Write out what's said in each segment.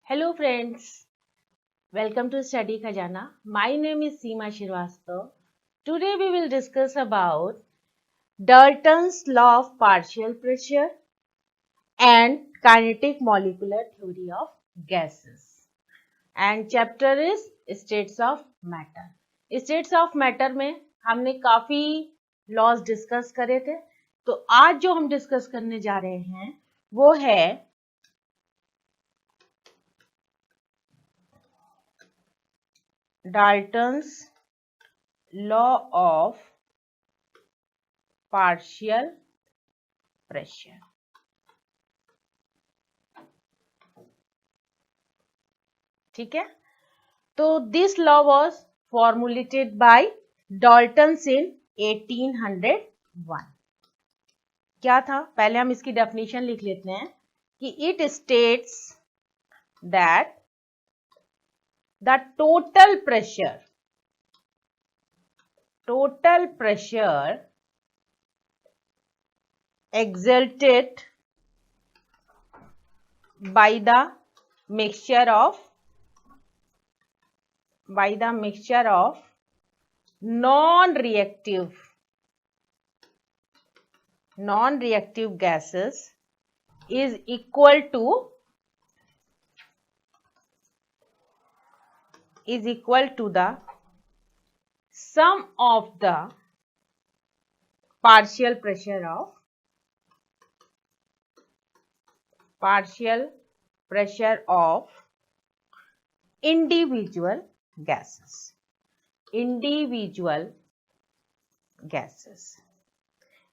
Hello friends, welcome to Study Khajana. My name is Seema Shrivastava. Today we will discuss about Dalton's law of partial pressure and kinetic molecular theory of gases. And chapter is states of matter. States of matter में हमने काफी laws discuss करे थे, तो आज जो हम discuss करने जा रहे हैं वो है Dalton's law of partial pressure. ठीक है, तो this law was formulated by Dalton's in 1801. क्या था, पहले हम इसकी डेफिनेशन लिख लेते हैं कि it states that the total pressure exerted by the mixture of non-reactive gases is equal to the sum of the partial pressure of individual gases.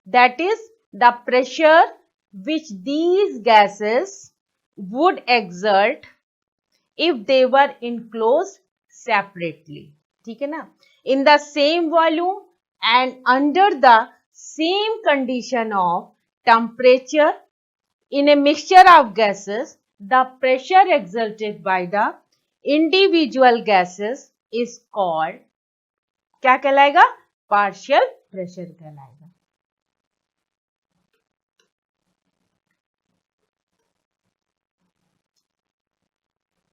That is the pressure which these gases would exert if they were enclosed separately. ठीक है ना, in the same volume and under the same condition of temperature in a mixture of gases, the pressure exerted by the individual gases is called, क्या कहलाएगा? Partial pressure कहलाएगा.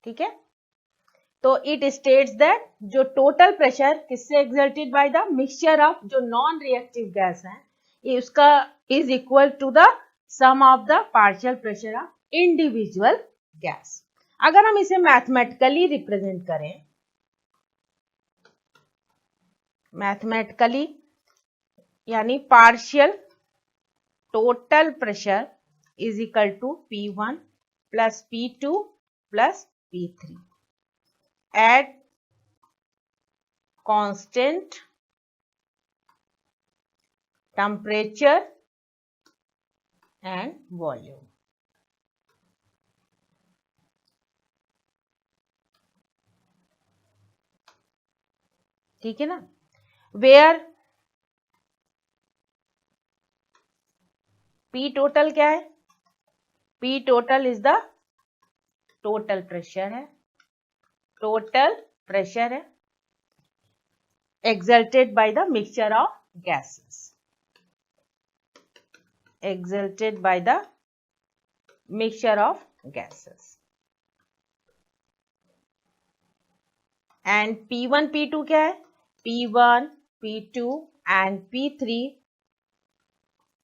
ठीक है, तो it states that जो टोटल प्रेशर किससे exerted by the mixture of जो non reactive gas है उसका is equal to the sum of the partial pressure of individual gas. अगर हम इसे मैथमेटिकली रिप्रेजेंट करें, मैथमेटिकली यानी partial total pressure is equal to P1 plus P2 plus P3 at constant temperature and volume. ठीक है ना, where P total क्या है? P total is the total pressure है, exerted by the mixture of gases. And P1, P2 क्या है? P1, P2 and P3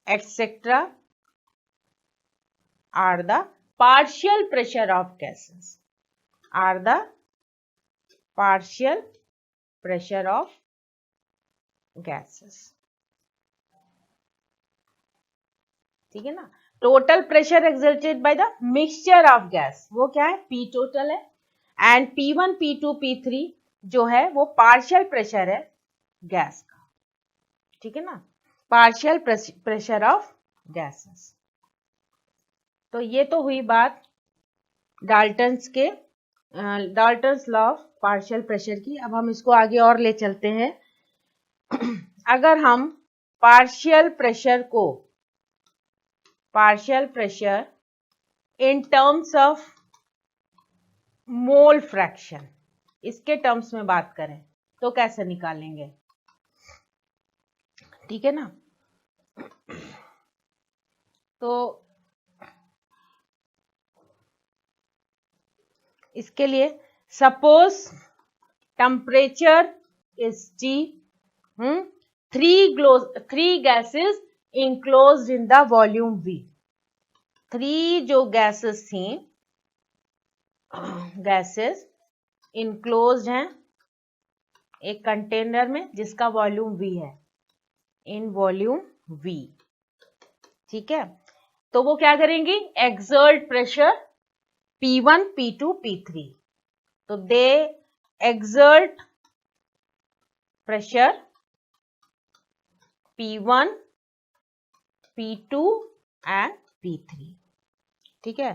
etc. are the partial pressure of gases. ठीक है ना, total pressure exerted by the mixture of gas वो क्या है? P total है. एंड P1, P2, P3 जो है वो पार्शियल प्रेशर है गैस का. ठीक है ना, पार्शियल प्रेशर ऑफ गैसेस. तो ये तो हुई बात Dalton's law of partial pressure की. अब हम इसको आगे और ले चलते हैं. अगर हम partial pressure in terms of mole fraction, इसके टर्म्स में बात करें तो कैसे निकालेंगे? ठीक है ना, तो इसके लिए suppose temperature is T, three gases enclosed in the volume V. 3 जो गैसेस थी, गैसेस इनक्लोज्ड हैं एक कंटेनर में जिसका वॉल्यूम V है, इन वॉल्यूम V, ठीक है। तो वो क्या करेंगी, exert pressure P1, P2, P3। तो दे exert pressure P1, P2 and P3, ठीक है।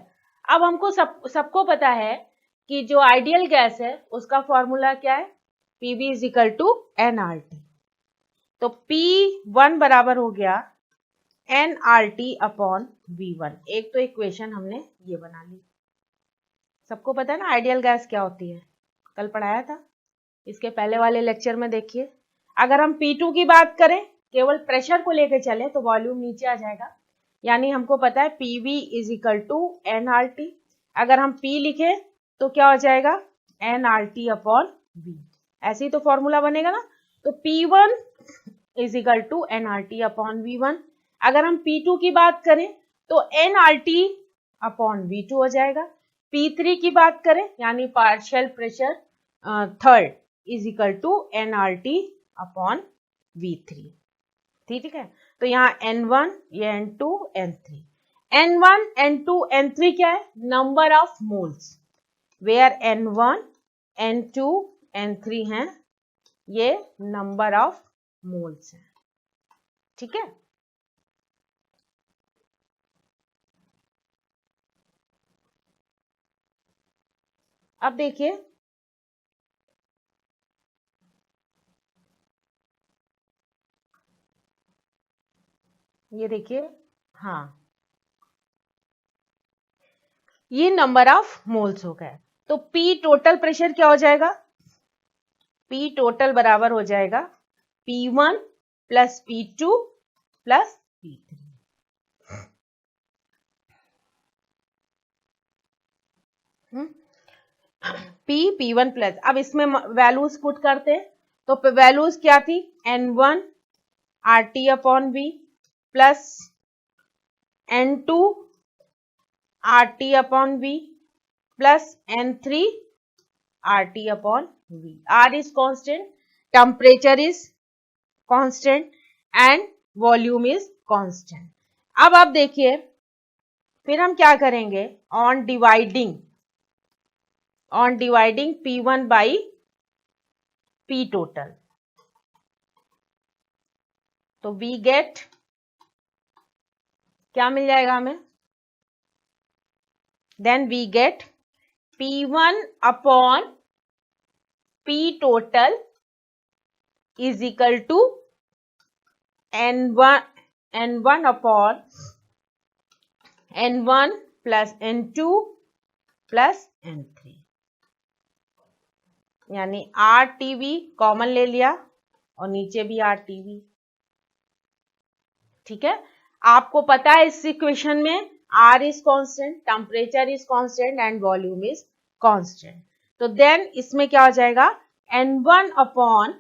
अब हमको सबको पता है कि जो आइडियल गैस है उसका फॉर्मूला क्या है, PV is equal to nRT। तो P1 बराबर हो गया nRT अपॉन V1। एक तो इक्वेशन हमने ये बना ली। सबको पता है ना आइडियल गैस क्या होती है, कल पढ़ाया था, इसके पहले वाले लेक्चर में देखिए। अगर हम P2 की बात करें, केवल प्रेशर को लेकर चले तो वॉल्यूम नीचे आ जाएगा, यानी हमको पता है PV is equal to nRT। अगर हम P लिखे तो क्या हो जाएगा, nRT अपॉन V। ऐसे ही तो फॉर्मूला बनेगा ना। तो P1 is equal to nRT upon V1। अगर हम P2 की बात करें तो nRT अपॉन V2 हो जाएगा। P3 की बात करें यानी partial pressure third is equal to nRT upon V3, ठीक है। तो यहाँ N1, ये N2, N3। N1, N2, N3 क्या है, number of moles, where N1, N2, N3 हैं, ये नंबर ऑफ मोल्स हैं, ठीक है। अब देखिए ये देखिए, हाँ ये नंबर ऑफ मोल्स हो गए। तो P टोटल प्रेशर क्या हो जाएगा, P टोटल बराबर हो जाएगा P1 plus P2 plus P3। P1 plus, अब इसमें वैल्यूज पुट करते हैं। तो वैल्यूज क्या थी, N1 RT upon V plus N2 RT upon V plus N3 RT upon V. R is constant, temperature is constant and volume is constant. अब आप देखिए फिर हम क्या करेंगे, on dividing P1 by P total, तो we get क्या मिल जाएगा हमें, then we get P1 upon P total is equal to N1 upon N1 plus N2 plus N3, यानी RTV कॉमन ले लिया और नीचे भी RTV, ठीक है। आपको पता है इस इक्वेशन में R is constant, temperature is constant and volume is constant. तो देन इसमें क्या हो जाएगा, N1 upon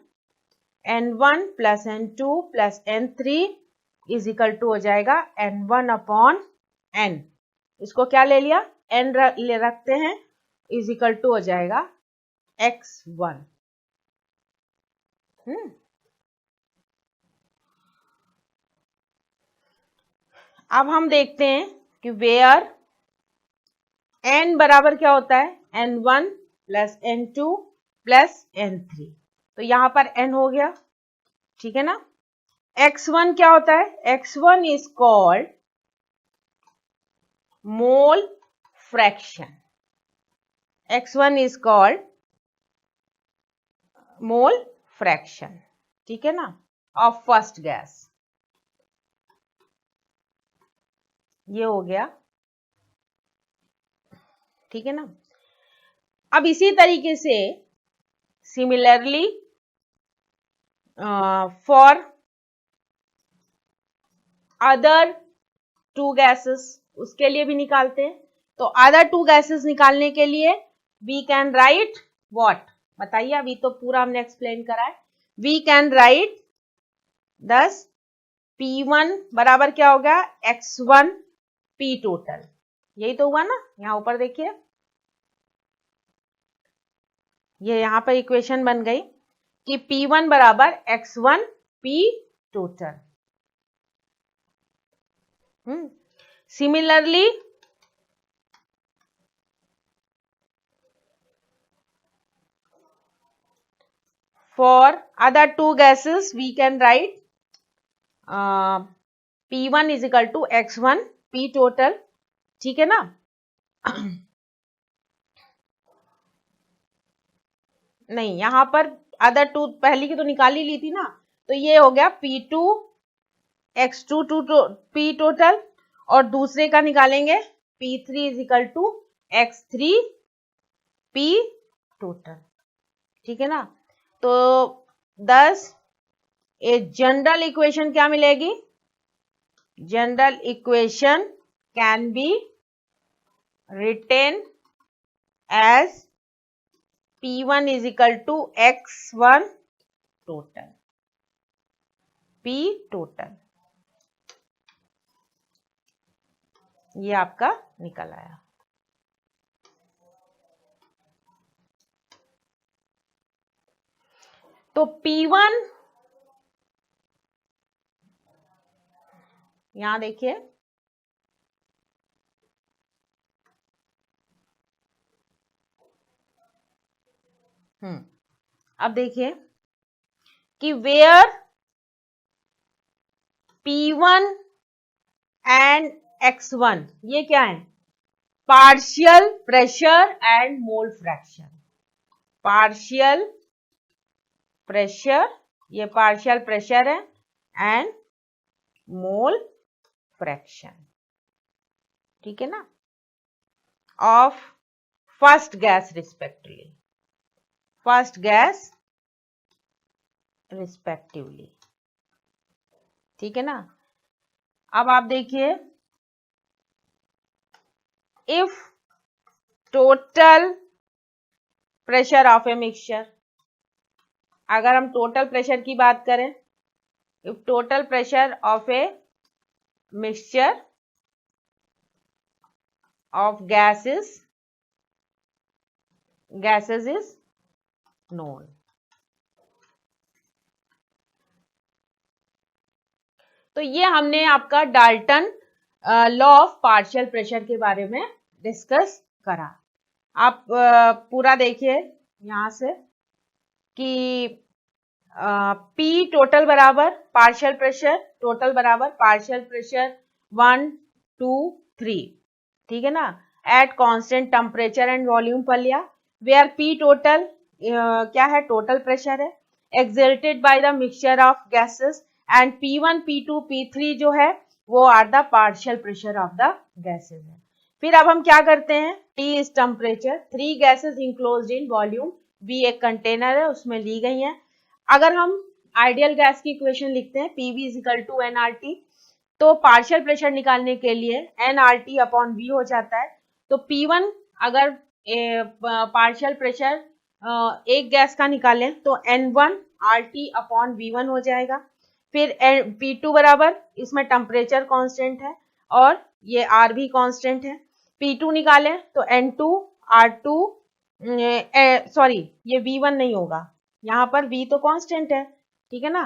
N1 plus N2 plus N3 is equal to हो जाएगा N1 अपॉन N, इसको क्या ले लिया, N ले रखते हैं, इज इक्वल टू हो जाएगा X1। अब हम देखते हैं कि वेयर N बराबर क्या होता है, N1 plus N2 plus N3, तो यहां पर N हो गया, ठीक है ना। X1 क्या होता है, X1 is called mole fraction, X1 is called mole fraction, ठीक है ना, ऑफ फर्स्ट गैस, ये हो गया, ठीक है ना। अब इसी तरीके से similarly for other two gases, उसके लिए भी निकालते हैं। तो अदर टू गैसेस निकालने के लिए वी कैन राइट व्हाट, बताइए, अभी तो पूरा हमने एक्सप्लेन करा है। वी कैन राइट दस P1 बराबर क्या होगा, X1 P टोटल, यही तो हुआ ना, यहां ऊपर देखिए, ये यहां पर इक्वेशन बन गई कि P1 बराबर X1 P total. Similarly for other two gases we can write P1 is equal to X1 P total, ठीक है ना। नहीं, यहां पर अदर टू पहली की तो निकाल ही ली थी ना, तो ये हो गया P2 X2 P टोटल, और दूसरे का निकालेंगे P3 is equal to X3 P total, ठीक है ना। तो 10 ए जनरल इक्वेशन क्या मिलेगी, general equation can be written as P1 is equal to X1 total, P total, ये आपका निकल आया। तो P1 यहां देखिए, अब देखिए कि वेयर P1 एंड X1 ये क्या है, partial pressure and mole fraction, partial pressure, ये पार्शियल प्रेशर है, एंड मोल फ्रैक्शन, ठीक है ना, of first gas respectively, first gas respectively, ठीक है ना। अब आप देखिए, if total pressure of a mixture, अगर हम टोटल प्रेशर की बात करें, if total pressure of a mixture of gases is known, तो ये हमने आपका Dalton law of partial pressure के बारे में डिस्कस करा। आप पूरा देखिए यहां से कि P टोटल बराबर पार्शियल प्रेशर, टोटल बराबर पार्शियल प्रेशर 1 2 3, ठीक है ना, at constant temperature and volume पर लिया, वेयर P टोटल क्या है, टोटल प्रेशर है, exerted by the mixture of gases, and P1 P2 P3 जो है वो are the partial pressure of the gases है। फिर अब हम क्या करते हैं, T is temperature, 3 gases enclosed in volume, V एक कंटेनर है उसमें ली गई है। अगर हम आइडियल गैस की इक्वेशन लिखते हैं PV is equal to nRT, तो पार्शियल प्रेशर निकालने के लिए nRT अपॉन V हो जाता है। तो P1 अगर पार्शियल प्रेशर एक गैस का निकालें तो N1 RT अपॉन V1 हो जाएगा। फिर P2 बराबर, इसमें टेम्परेचर कांस्टेंट है और ये R भी कांस्टेंट है, P2 निकालें तो N2 R2 सॉरी ये V1 नहीं होगा, यहाँ पर V तो कांस्टेंट है, ठीक है ना।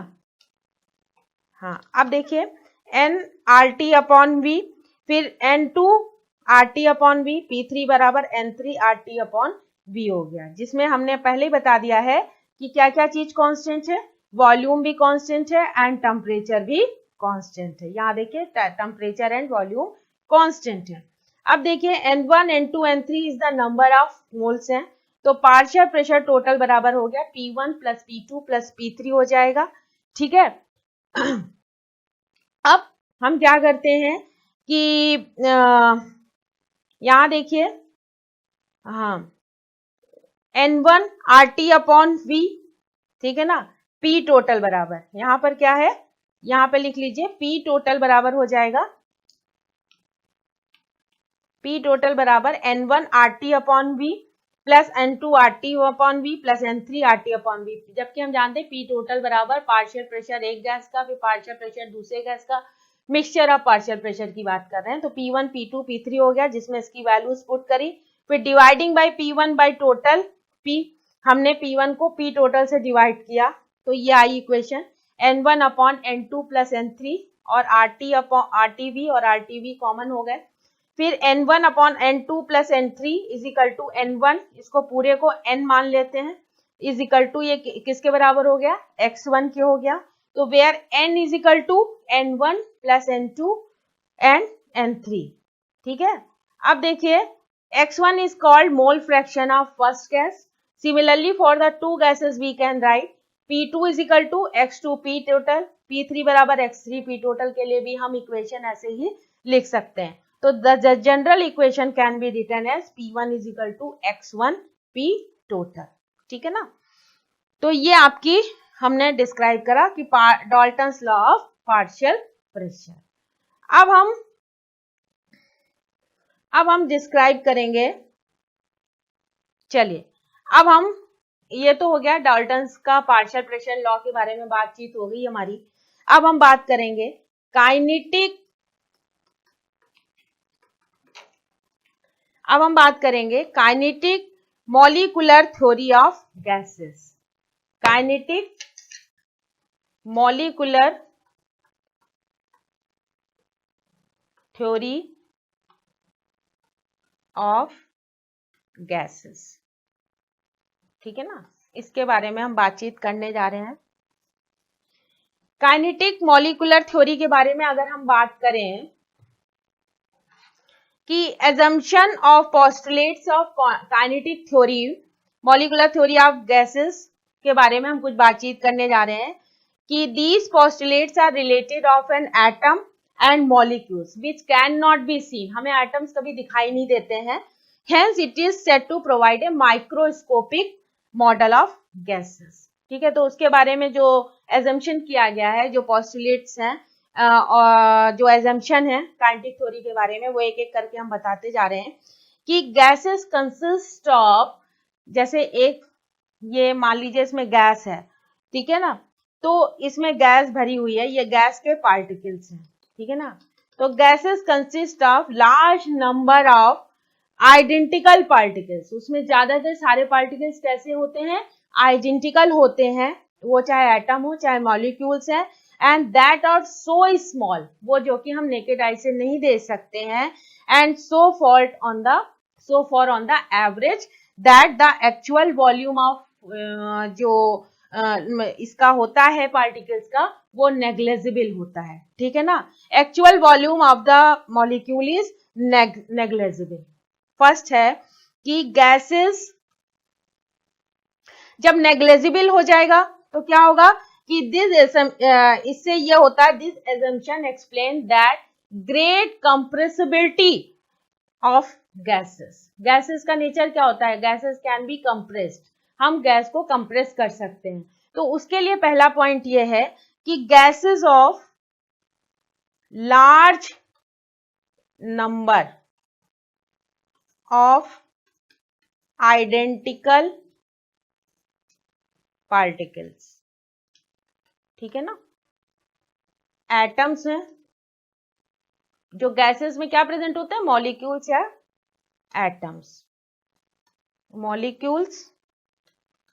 हाँ, अब देखिए nRT अपॉन V, फिर N2 RT upon V, P3 बराबर N3 RT अपॉन V हो गया, जिसमें हमने पहले ही बता दिया है कि क्या क्या चीज कांस्टेंट है, वॉल्यूम भी कांस्टेंट है एंड टेम्परेचर भी कांस्टेंट है। यहाँ देखिए टेम्परेचर एंड वॉल्यूम कांस्टेंट है। अब देखिए N1 N2 N3 is the number of moles हैं, तो पार्शियल प्रेशर टोटल बराबर हो गया P1 plus P2 plus P3 हो जाएगा, ठीक है। अब हम क्या करते हैं कि यहां देखिए, हाँ N1 RT अपॉन V, ठीक है ना, P टोटल बराबर, यहां पर क्या है, यहां पे लिख लीजिए P टोटल बराबर हो जाएगा, P टोटल बराबर N1 RT upon V plus N2 RT upon V plus N3 RT upon V, जबकि हम जानते हैं P टोटल बराबर पार्शियल प्रेशर एक गैस का फिर पार्शियल प्रेशर दूसरे गैस का, मिक्सचर ऑफ पार्शियल प्रेशर की बात कर रहे हैं। तो P1 P2 P3 हो गया, जिसमें इसकी वैल्यूज पुट करी, फिर dividing by P1 by total P, हमने P1 को P टोटल से डिवाइड किया, तो ये आई equation N1 upon N2 plus N3 और RT अपॉन RTV और RTV कॉमन हो गए, फिर N1 upon N2 plus N3 is equal to N1, इसको पूरे को N मान लेते हैं, इज इक्वल टू ये किसके बराबर हो गया, X1 के हो गया, तो where N is equal to N1 plus N2 and N3, ठीक है। अब देखिए X1 is called mole fraction of first gas. Similarly for the two gases we can write P2 is equal to X2 P total, P3 बराबर X3 P total के लिए भी हम equation ऐसे ही लिख सकते हैं। तो the general equation can be written as P1 is equal to X1 P total, ठीक है ना। तो ये आपकी हमने डिस्क्राइब करा कि Dalton's law of partial pressure. अब हम डिस्क्राइब करेंगे, चलिए अब हम, ये तो हो गया डाल्टन्स का पार्शियल प्रेशर लॉ के बारे में बातचीत हो गई हमारी। अब हम बात करेंगे kinetic molecular theory of gases, kinetic molecular theory of gases, ठीक है ना, इसके बारे में हम बातचीत करने जा रहे हैं। काइनेटिक मॉलिक्यूलर थ्योरी के बारे में अगर हम बात करें कि assumption of postulates of kinetic theory, molecular theory of gases के बारे में हम कुछ बातचीत करने जा रहे हैं कि these postulates are related of an atom and molecules which cannot be seen, हमें atoms कभी दिखाई नहीं देते हैं, hence it is said to provide a microscopic model of gases, ठीक है। तो उसके बारे में जो assumption किया गया है, जो postulates हैं और जो एजम्पशन है काइनेटिक थ्योरी के बारे में, वो एक एक करके हम बताते जा रहे हैं कि गैसेस कंसिस्ट ऑफ, जैसे एक ये मान लीजिए इसमें गैस है, ठीक है ना, तो इसमें गैस भरी हुई है, ये गैस के पार्टिकल्स हैं, ठीक है ना। तो gases consist of large number of identical particles, उसमें ज्यादातर सारे पार्टिकल्स कैसे होते हैं, आइडेंटिकल होते हैं, वो चाहे एटम हो चाहे मॉलिक्यूल्स है, and that are so small, वो जो कि हम नेकेड आई से नहीं देख सकते हैं, and so for on the average that the actual volume of जो इसका होता है पार्टिकल्स का, वो नेग्लेजिबल होता है, ठीक है ना। Actual volume of the molecule is negligible. First है कि गैसेस जब नेग्लेजिबल हो जाएगा तो क्या होगा कि इससे ये होता है, this assumption explain that great compressibility of gases, gases का नेचर क्या होता है, गैसेस कैन बी कंप्रेस्ड, हम गैस को कंप्रेस कर सकते हैं। तो उसके लिए पहला पॉइंट ये है कि gases of large number of identical particles, ठीक है ना, एटम्स हैं जो गैसेस में क्या प्रेजेंट होते हैं, मॉलिक्यूल्स या atoms, molecules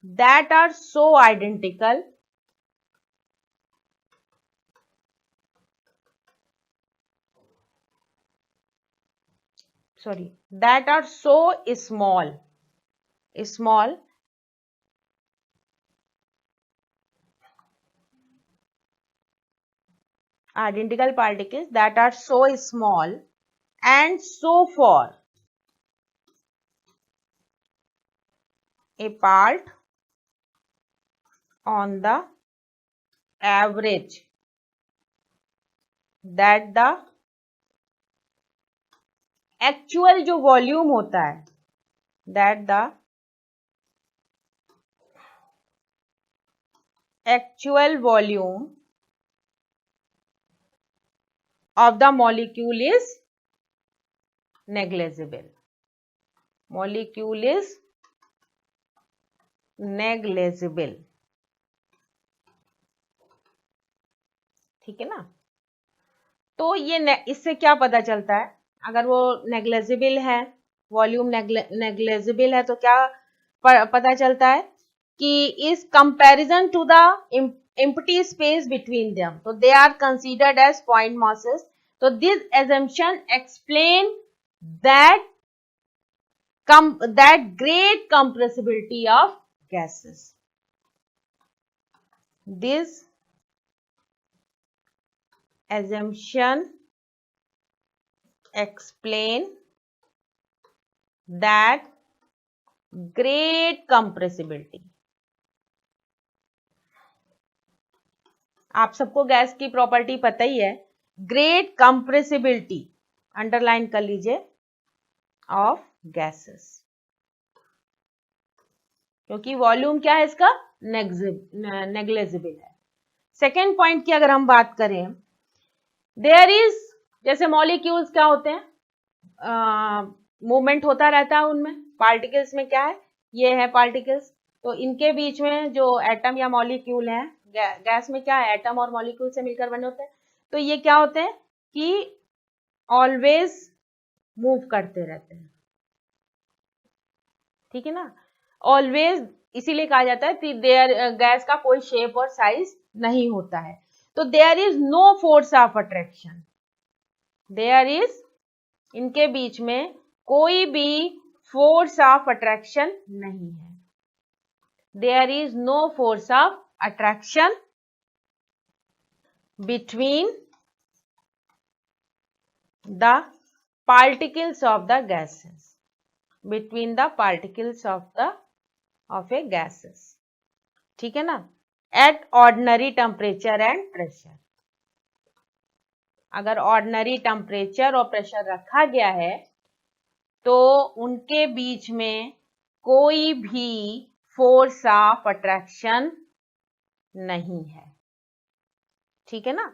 that are so identical that are so small identical particles that are so small and so far apart on the average that the actual जो वॉल्यूम होता है, that the actual volume of the molecule is negligible, molecule is negligible, ठीक है ना। तो ये इससे क्या पता चलता है, अगर वो नेग्लेजिबल है, वॉल्यूम नेग्लेजिबल है, तो क्या पता चलता है कि is comparison to the empty space between them, so they are considered as point masses. So this assumption explain that that great compressibility of gases. This assumption explain that great compressibility. आप सबको gas की property पता ही है, great compressibility, underline कर लीजिए, of gases, क्योंकि volume क्या है इसका, नेग्लेजिबल है। सेकेंड पॉइंट की अगर हम बात करें, देयर इज, जैसे मॉलिक्यूल्स क्या होते हैं, मूवमेंट होता रहता है उनमें, पार्टिकल्स में क्या है, ये है पार्टिकल्स, तो इनके बीच में जो एटम या मॉलिक्यूल है, गैस में क्या है, एटम और मॉलिक्यूल से मिलकर बने होते हैं, तो ये क्या होते हैं कि ऑलवेज मूव करते रहते हैं, ठीक है ना, ऑलवेज, इसीलिए कहा जाता है कि देयर गैस का कोई शेप और साइज नहीं होता है। तो there is no force of attraction, there is, इनके बीच में कोई भी फोर्स ऑफ अट्रैक्शन नहीं है, there is no force of attraction between the particles of the gases, between the particles of a gases, ठीक है ना, at ordinary temperature and pressure. अगर ऑर्डिनरी टेम्परेचर और प्रेशर रखा गया है तो उनके बीच में कोई भी फोर्स ऑफ अट्रैक्शन नहीं है, ठीक है ना।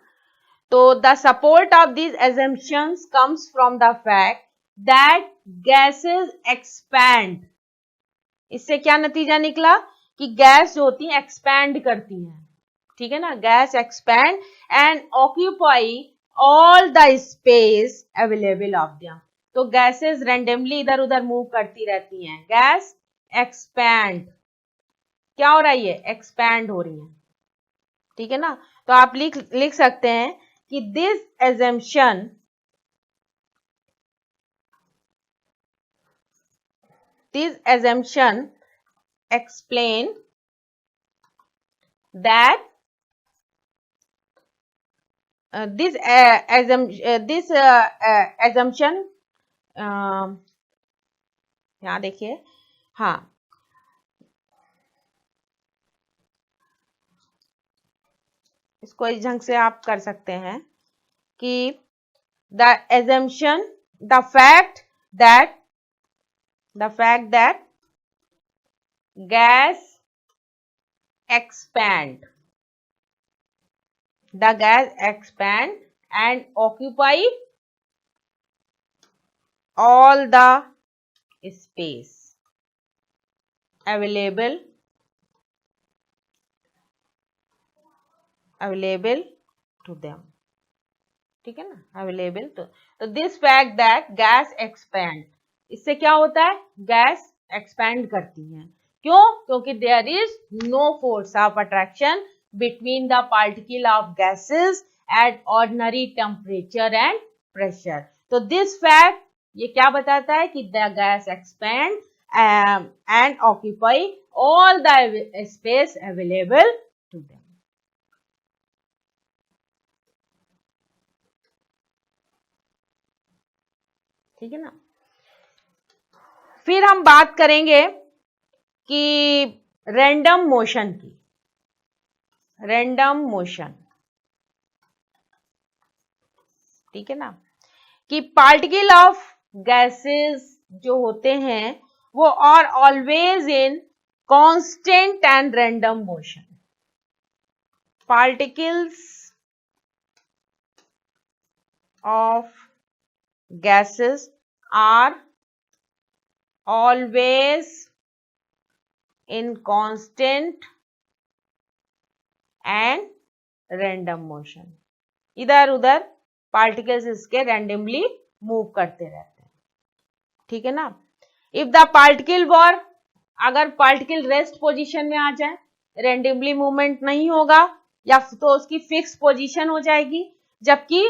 तो the support of this assumptions comes from the fact that gases expand. इससे क्या नतीजा निकला कि गैस जो होती है एक्सपैंड करती हैं, ठीक है ना, gas expand and occupy all the space available of them. तो गैसेस रैंडमली इधर उधर मूव करती रहती हैं, गैस एक्सपैंड, क्या हो रहा है, ये एक्सपैंड हो रही है, ठीक है ना। तो आप लिख सकते हैं कि this assumption explain that this assumption, यहां देखिए, हाँ, इसको इस ढंग से आप कर सकते हैं कि the assumption, the fact that gas expand, the gas expand and occupy all the space available to them, ठीक है ना, अवेलेबल। तो this fact that gas expand, इससे क्या होता है, गैस एक्सपैंड करती है, क्यों, क्योंकि there is no force of attraction between the particle of gases at ordinary temperature and pressure. तो दिस फैक्ट ये क्या बताता है कि the gas expand and occupy all the space available to them, ठीक है ना। फिर हम बात करेंगे कि रैंडम मोशन की, रैंडम मोशन, ठीक है ना, कि पार्टिकल ऑफ गैसेस जो होते हैं वो are always in constant and random motion, particles of gases are always in constant and random motion. इधर उधर पार्टिकल्स इसके रैंडमली मूव करते रहते हैं, ठीक है ना। इफ द पार्टिकल वर, अगर पार्टिकल रेस्ट पोजीशन में आ जाए, रैंडमली मूवमेंट नहीं होगा, या तो उसकी फिक्स पोजीशन हो जाएगी, जबकि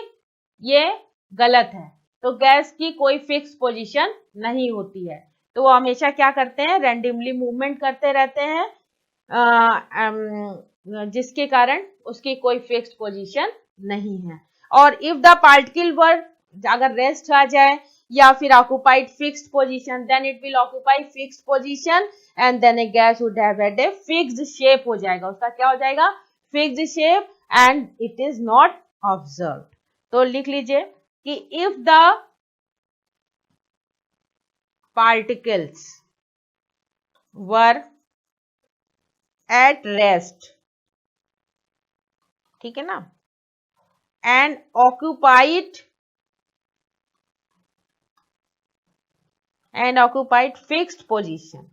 ये गलत है। तो गैस की कोई फिक्स पोजीशन नहीं होती है, तो वो हमेशा क्या करते हैं, रैंडमली मूवमेंट करते रहते हैं, जिसके कारण उसकी कोई फिक्स्ड पोजीशन नहीं है। और इफ द पार्टिकल वर, अगर रेस्ट आ जाए या फिर occupied fixed position, then it will occupy fixed position and then a gas would have had a fixed shape हो जाएगा, उसका क्या हो जाएगा, fixed shape, and it is not observed. तो लिख लीजिए कि if the particles were at rest, ठीक है ना, एंड occupied fixed position,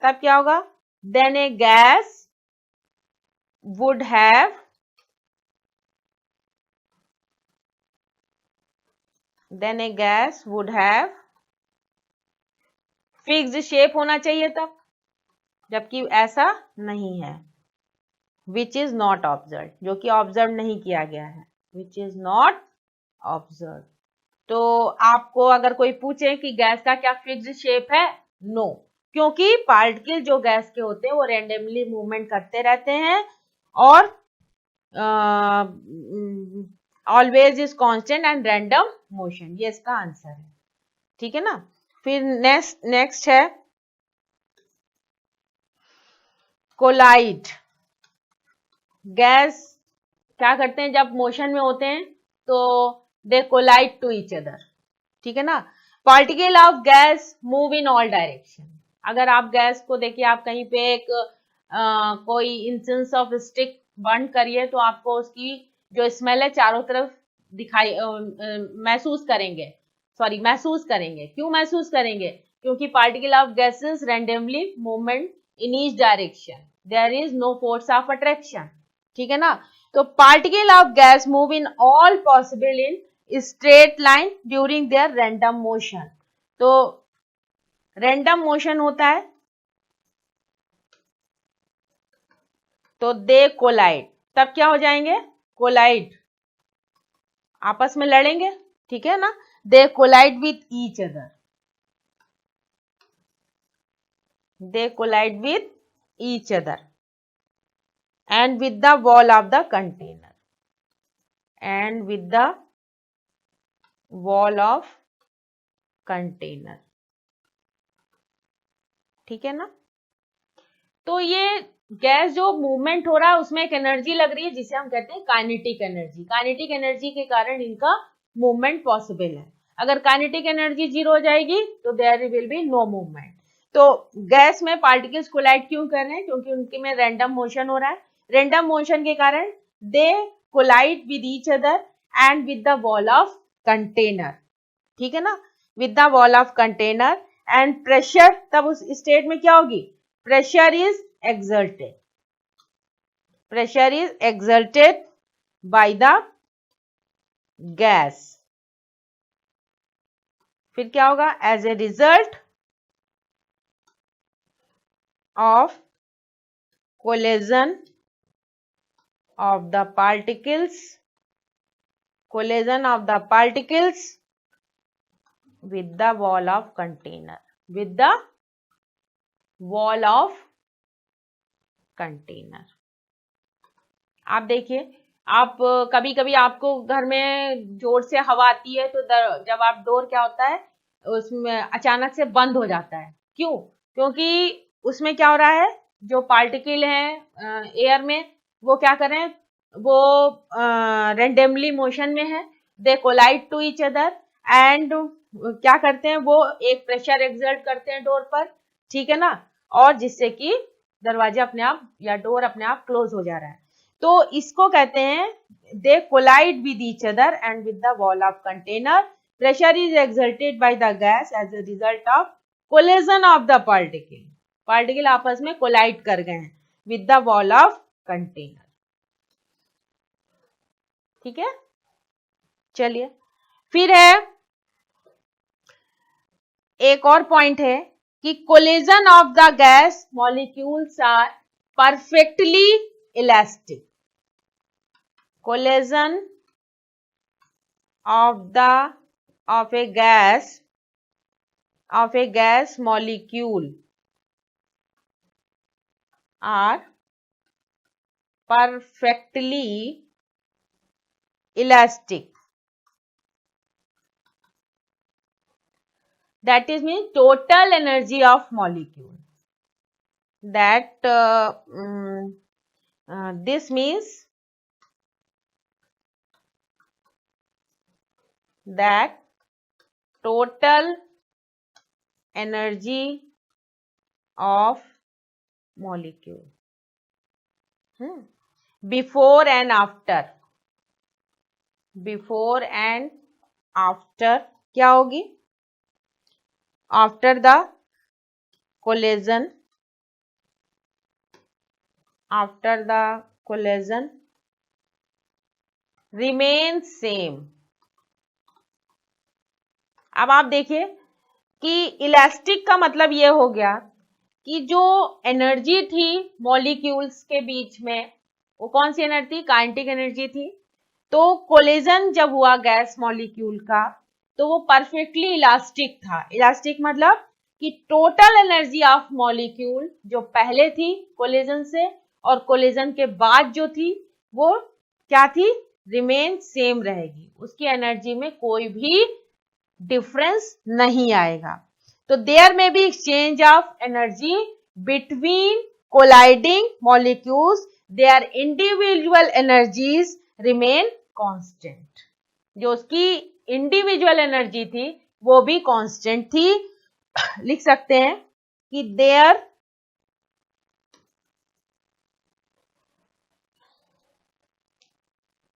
तब क्या होगा, then a gas would have fixed shape होना चाहिए तब, जबकि ऐसा नहीं है, which is not observed, जो कि ऑब्जर्व नहीं किया गया है, which is not observed। तो आपको अगर कोई पूछे कि गैस का क्या फिक्स्ड शेप है, नो, क्योंकि पार्टिकल जो गैस के होते हैं वो रैंडमली मूवमेंट करते रहते हैं और always is constant and random motion, ये इसका आंसर है, ठीक है ना। फिर नेक्स्ट है कोलाइड। गैस क्या करते हैं, जब मोशन में होते हैं तो दे कोलाइड टू ईच अदर, ठीक है ना। Particle of gas move in all direction. अगर आप गैस को देखिए, आप कहीं पे एक कोई इंसेंस ऑफ स्टिक बर्न करिए तो आपको उसकी जो स्मेल है चारों तरफ दिखाई महसूस करेंगे। क्यों महसूस करेंगे, क्योंकि particle of gases randomly movement in each direction, there is no force of attraction, ठीक है ना। तो particle of gas move in all possible in straight line during their random motion. तो रैंडम मोशन होता है तो दे कोलाइड, तब क्या हो जाएंगे, कोलाइड, आपस में लड़ेंगे, ठीक है ना। They collide with each other, and with the wall of the container, ठीक है ना। तो ये गैस जो मूवमेंट हो रहा है उसमें एक एनर्जी लग रही है जिसे हम कहते हैं काइनेटिक एनर्जी। काइनेटिक एनर्जी के कारण इनका मूवमेंट पॉसिबल है। अगर काइनेटिक एनर्जी जीरो हो जाएगी तो there will be no movement. तो गैस में पार्टिकल्स कोलाइड क्यों कर रहे हैं, क्योंकि उनके में रैंडम मोशन हो रहा है। रैंडम मोशन के कारण they collide with each other and with the wall of container, ठीक है ना, with the wall of container and pressure, तब उस स्टेट में क्या होगी, pressure is exerted by the gas। फिर क्या होगा, as a result of collision of the particles with the wall of container, आप देखिए, आप कभी कभी आपको घर में जोर से हवा आती है तो जब आप डोर क्या होता है उसमें अचानक से बंद हो जाता है, क्यों, क्योंकि उसमें क्या हो रहा है, जो पार्टिकल है एयर में वो क्या कर रहे हैं, वो रैंडमली मोशन में है, they collide to each other and क्या करते हैं, वो एक प्रेशर एक्सर्ट करते हैं डोर पर, ठीक है ना, और जिससे कि दरवाजा अपने आप या डोर अपने आप क्लोज हो जा रहा है। तो इसको कहते हैं they collide with each other and with the wall of container pressure is exerted by the gas as a result of collision of the particle. Particle आपस में कोलाइड कर गए हैं with the wall of container. ठीक है, चलिए फिर है एक और पॉइंट है कि collision of the gas molecules are perfectly elastic. Collision of a gas molecule are perfectly elastic. That is means total energy of molecule. This means that total energy of molecule before and after क्या होगी? After the collision remain same. अब आप देखिए कि elastic का मतलब ये हो गया कि जो एनर्जी थी मॉलिक्यूल्स के बीच में वो कौन सी एनर्जी थी? काइनेटिक एनर्जी थी. तो कोलिजन जब हुआ गैस मॉलिक्यूल का तो वो परफेक्टली इलास्टिक था. इलास्टिक मतलब कि टोटल एनर्जी ऑफ मॉलिक्यूल जो पहले थी कोलिजन से और कोलिजन के बाद जो थी वो क्या थी? रिमेन सेम रहेगी. उसकी एनर्जी में कोई भी डिफरेंस नहीं आएगा. तो there may be exchange of energy between colliding molecules. Their individual energies remain constant. जो उसकी इंडिविजुअल एनर्जी थी वो भी कांस्टेंट थी. लिख सकते हैं कि there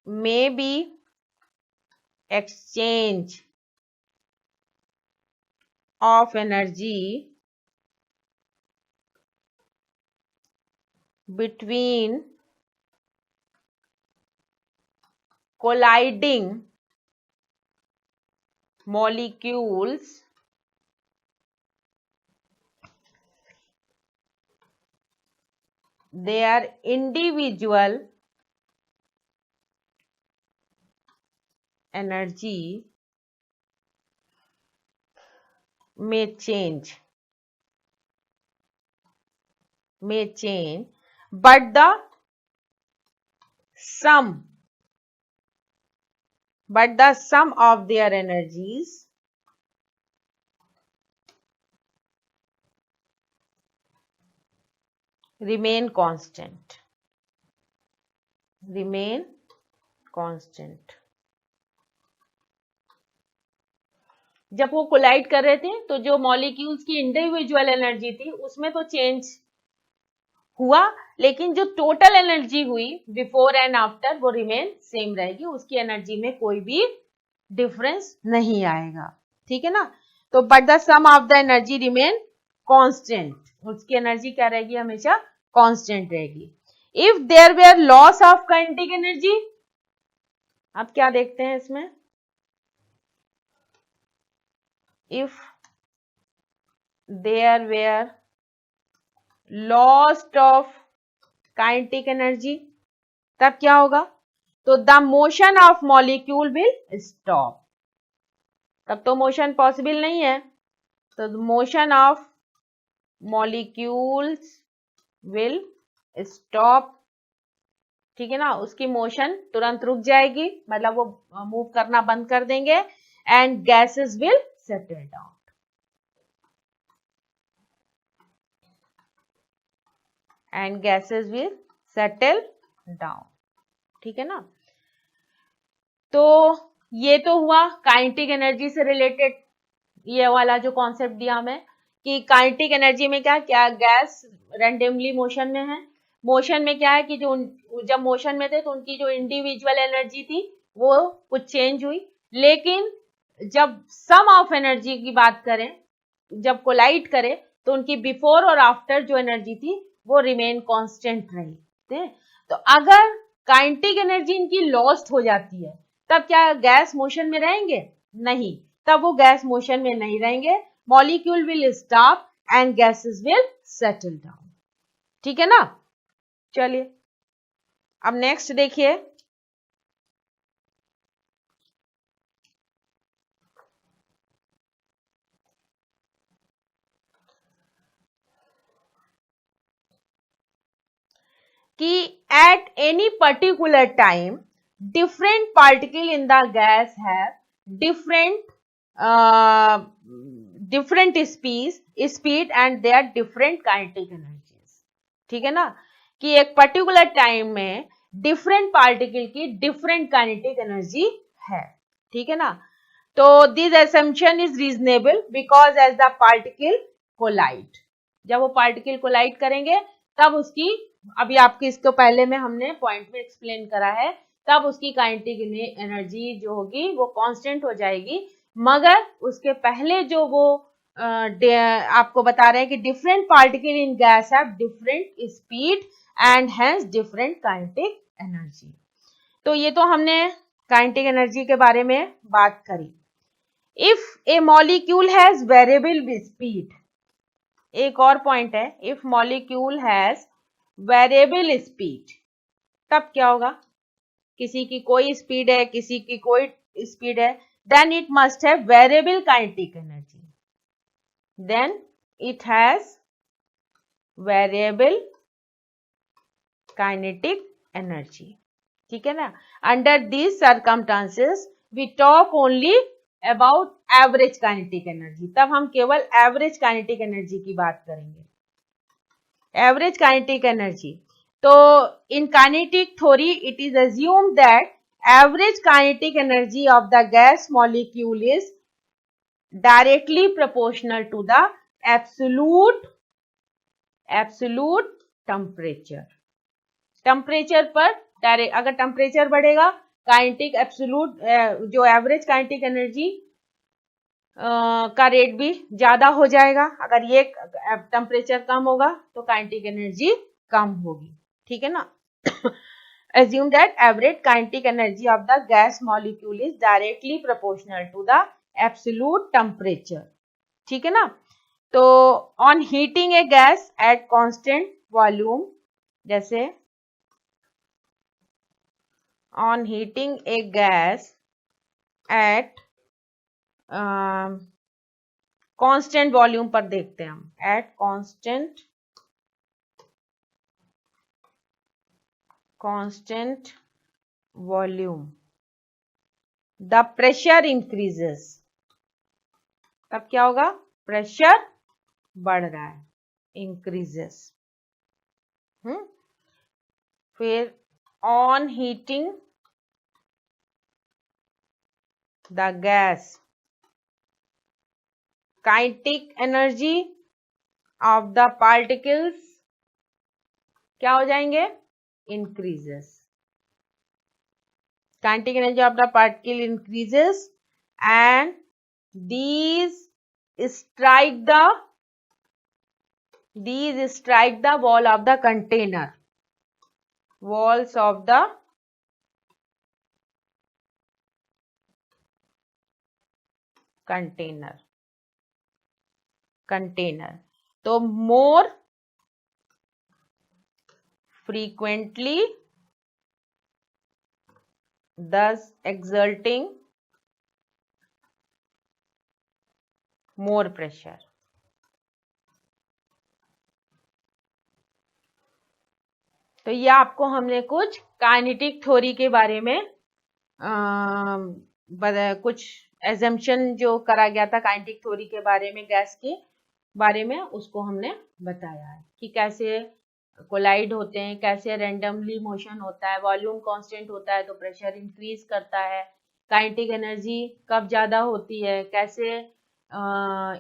may be exchange of energy between colliding molecules their individual energy may change, but the sum of their energies remain constant. जब वो कोलाइड कर रहे थे तो जो मॉलिक्यूल्स की इंडिविजुअल एनर्जी थी उसमें तो चेंज हुआ, लेकिन जो टोटल एनर्जी हुई बिफोर एंड आफ्टर वो रिमेन सेम रहेगी. उसकी एनर्जी में कोई भी डिफरेंस नहीं आएगा. ठीक है ना. तो but the sum of the energy remain constant. उसकी एनर्जी क्या रहेगी? हमेशा कांस्टेंट रहेगी. If there were loss of kinetic energy, अब क्या देखते हैं इसमें? If there were loss of kinetic energy, तब क्या होगा? तो the motion of molecule will stop. तब तो मोशन पॉसिबल नहीं है. तो the motion of molecules will stop. ठीक है ना. उसकी मोशन तुरंत रुक जाएगी, मतलब वो मूव करना बंद कर देंगे. And gases will settle down. And gases will settle down. ठीक है ना. तो ये तो हुआ काइनेटिक एनर्जी से रिलेटेड. ये वाला जो कॉन्सेप्ट दिया हमें कि काइनेटिक एनर्जी में क्या गैस रैंडमली मोशन में है. मोशन में क्या है कि जो जब मोशन में थे तो उनकी जो इंडिविजुअल एनर्जी थी वो कुछ चेंज हुई, लेकिन जब सम ऑफ एनर्जी की बात करें, जब कोलाइड करें, तो उनकी बिफोर और आफ्टर जो एनर्जी थी वो रिमेन कांस्टेंट रही। तो अगर काइनेटिक एनर्जी इनकी लॉस्ट हो जाती है तब क्या गैस मोशन में रहेंगे? नहीं, तब वो गैस मोशन में नहीं रहेंगे, molecule will stop and gases will settle down. ठीक है ना? चलिए अब नेक्स्ट देखिए, कि at any particular time different particle in the gas have different speed and they are different kinetic energies। ठीक है ना? कि एक पर्टिकुलर टाइम में डिफरेंट पार्टिकल की डिफरेंट काइनेटिक एनर्जी है। ठीक है ना? तो this assumption is reasonable because as the particle collide, जब वो पार्टिकल कोलाइड करेंगे तब उसकी, अभी आपके इसको पहले में हमने पॉइंट में एक्सप्लेन करा है, तब उसकी काइनेटिक एनर्जी जो होगी वो कांस्टेंट हो जाएगी, मगर उसके पहले जो वो आपको बता रहे हैं कि different particle in gas have different speed and hence different kinetic energy. तो ये तो हमने काइनेटिक एनर्जी के बारे में बात करी। If A molecule has variable speed, एक और पॉइंट है, if molecule has variable speed, तब क्या होगा? किसी की कोई स्पीड है, किसी की कोई स्पीड है, then it must have variable kinetic energy, then it has variable kinetic energy. ठीक है ना? Under these circumstances we talk only about average kinetic energy, तब हम केवल एवरेज काइनेटिक एनर्जी की बात करेंगे। एवरेज काइनेटिक एनर्जी, तो in kinetic theory it is assumed that average kinetic energy of the gas molecule is directly proportional to the absolute temperature. Temperature पर direct, अगर temperature बढ़ेगा काइनेटिक एब्सोल्यूट जो average kinetic energy का rate भी ज्यादा हो जाएगा, अगर ये टेम्परेचर कम होगा तो काइनेटिक एनर्जी कम होगी। ठीक है ना? assume that average kinetic energy of the gas molecule is directly proportional to the absolute temperature। ठीक है ना? तो on heating a gas at constant volume, जैसे on heating a gas at constant volume पर देखते हैं हम, at constant volume the pressure increases, तब क्या होगा? प्रेशर बढ़ रहा है, इंक्रीजेस। फिर on heating the gas kinetic energy of the particles क्या हो जाएंगे? Increases. Kinetic energy of the particle increases and these strike the wall of the container, walls of the container। तो more frequently thus exerting more pressure। तो ये आपको हमने कुछ kinetic theory के बारे में कुछ एजम्पशन जो करा गया था काइनेटिक थ्योरी के बारे में, गैस के बारे में, उसको हमने बताया है कि कैसे कोलाइड होते हैं, कैसे रैंडमली मोशन होता है, वॉल्यूम कांस्टेंट होता है तो प्रेशर इंक्रीज करता है, काइनेटिक एनर्जी कब ज्यादा होती है, कैसे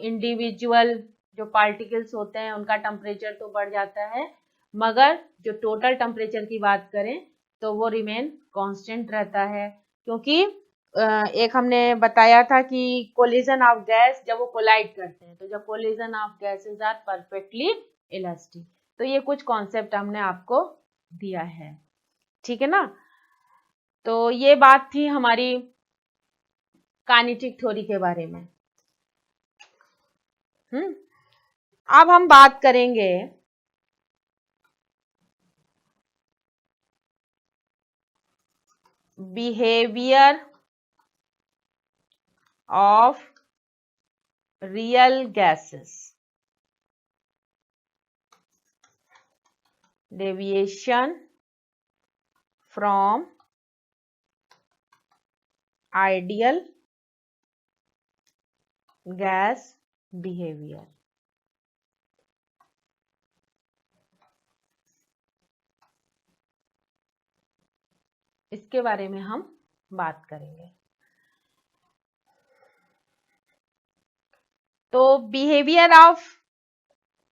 इंडिविजुअल जो पार्टिकल्स होते हैं उनका टेम्परेचर तो बढ़ जाता है, मगर जो टोटल टेम्परेचर की बात करें तो वो रिमेन कांस्टेंट रहता है, क्योंकि एक हमने बताया था कि कोलिजन ऑफ गैस जब वो कोलाइड करते हैं, तो जब collision of gases are perfectly elastic, तो ये कुछ कॉन्सेप्ट हमने आपको दिया है, ठीक है ना। तो ये बात थी हमारी काइनेटिक थ्योरी के बारे में। अब हम बात करेंगे behaviour of real gases, deviation from ideal gas behaviour. इसके बारे में हम बात करेंगे। तो बिहेवियर ऑफ,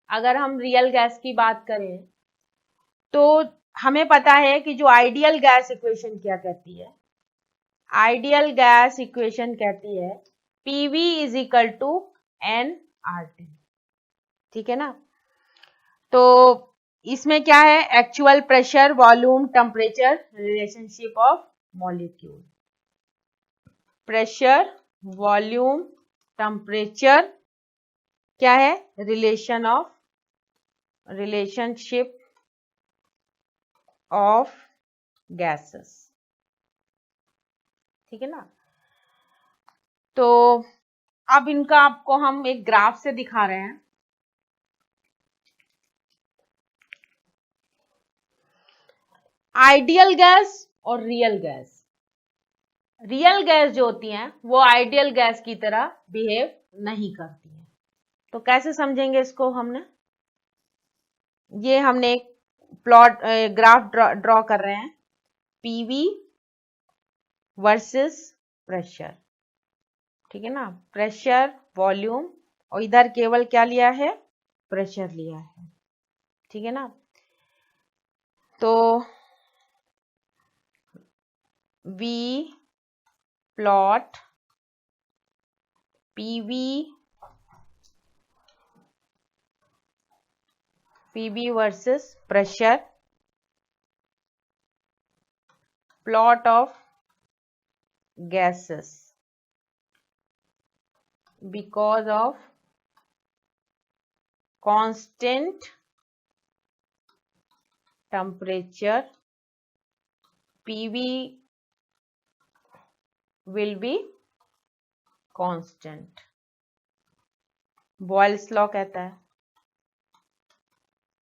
अगर हम रियल गैस की बात करें तो हमें पता है कि जो आइडियल गैस इक्वेशन क्या कहती है, आइडियल गैस इक्वेशन कहती है PV is equal to nRT, ठीक है ना। तो इसमें क्या है, actual pressure, volume, temperature, relationship of molecule. Pressure, volume, temperature क्या है, रिलेशनशिप ऑफ गैसेस, ठीक है ना। तो अब इनका आपको हम एक ग्राफ से दिखा रहे हैं। आइडियल गैस और रियल गैस, रियल गैस जो होती हैं वो आइडियल गैस की तरह बिहेव नहीं करती हैं। तो कैसे समझेंगे इसको, हमने एक प्लॉट ग्राफ ड्रॉ कर रहे हैं, PV वर्सेस प्रेशर, ठीक है ना। प्रेशर, वॉल्यूम, और इधर केवल क्या लिया है, प्रेशर लिया है, ठीक है ना। तो we plot PV versus pressure, plot of gases because of constant temperature, PV will be constant। Boyle's law कहता है,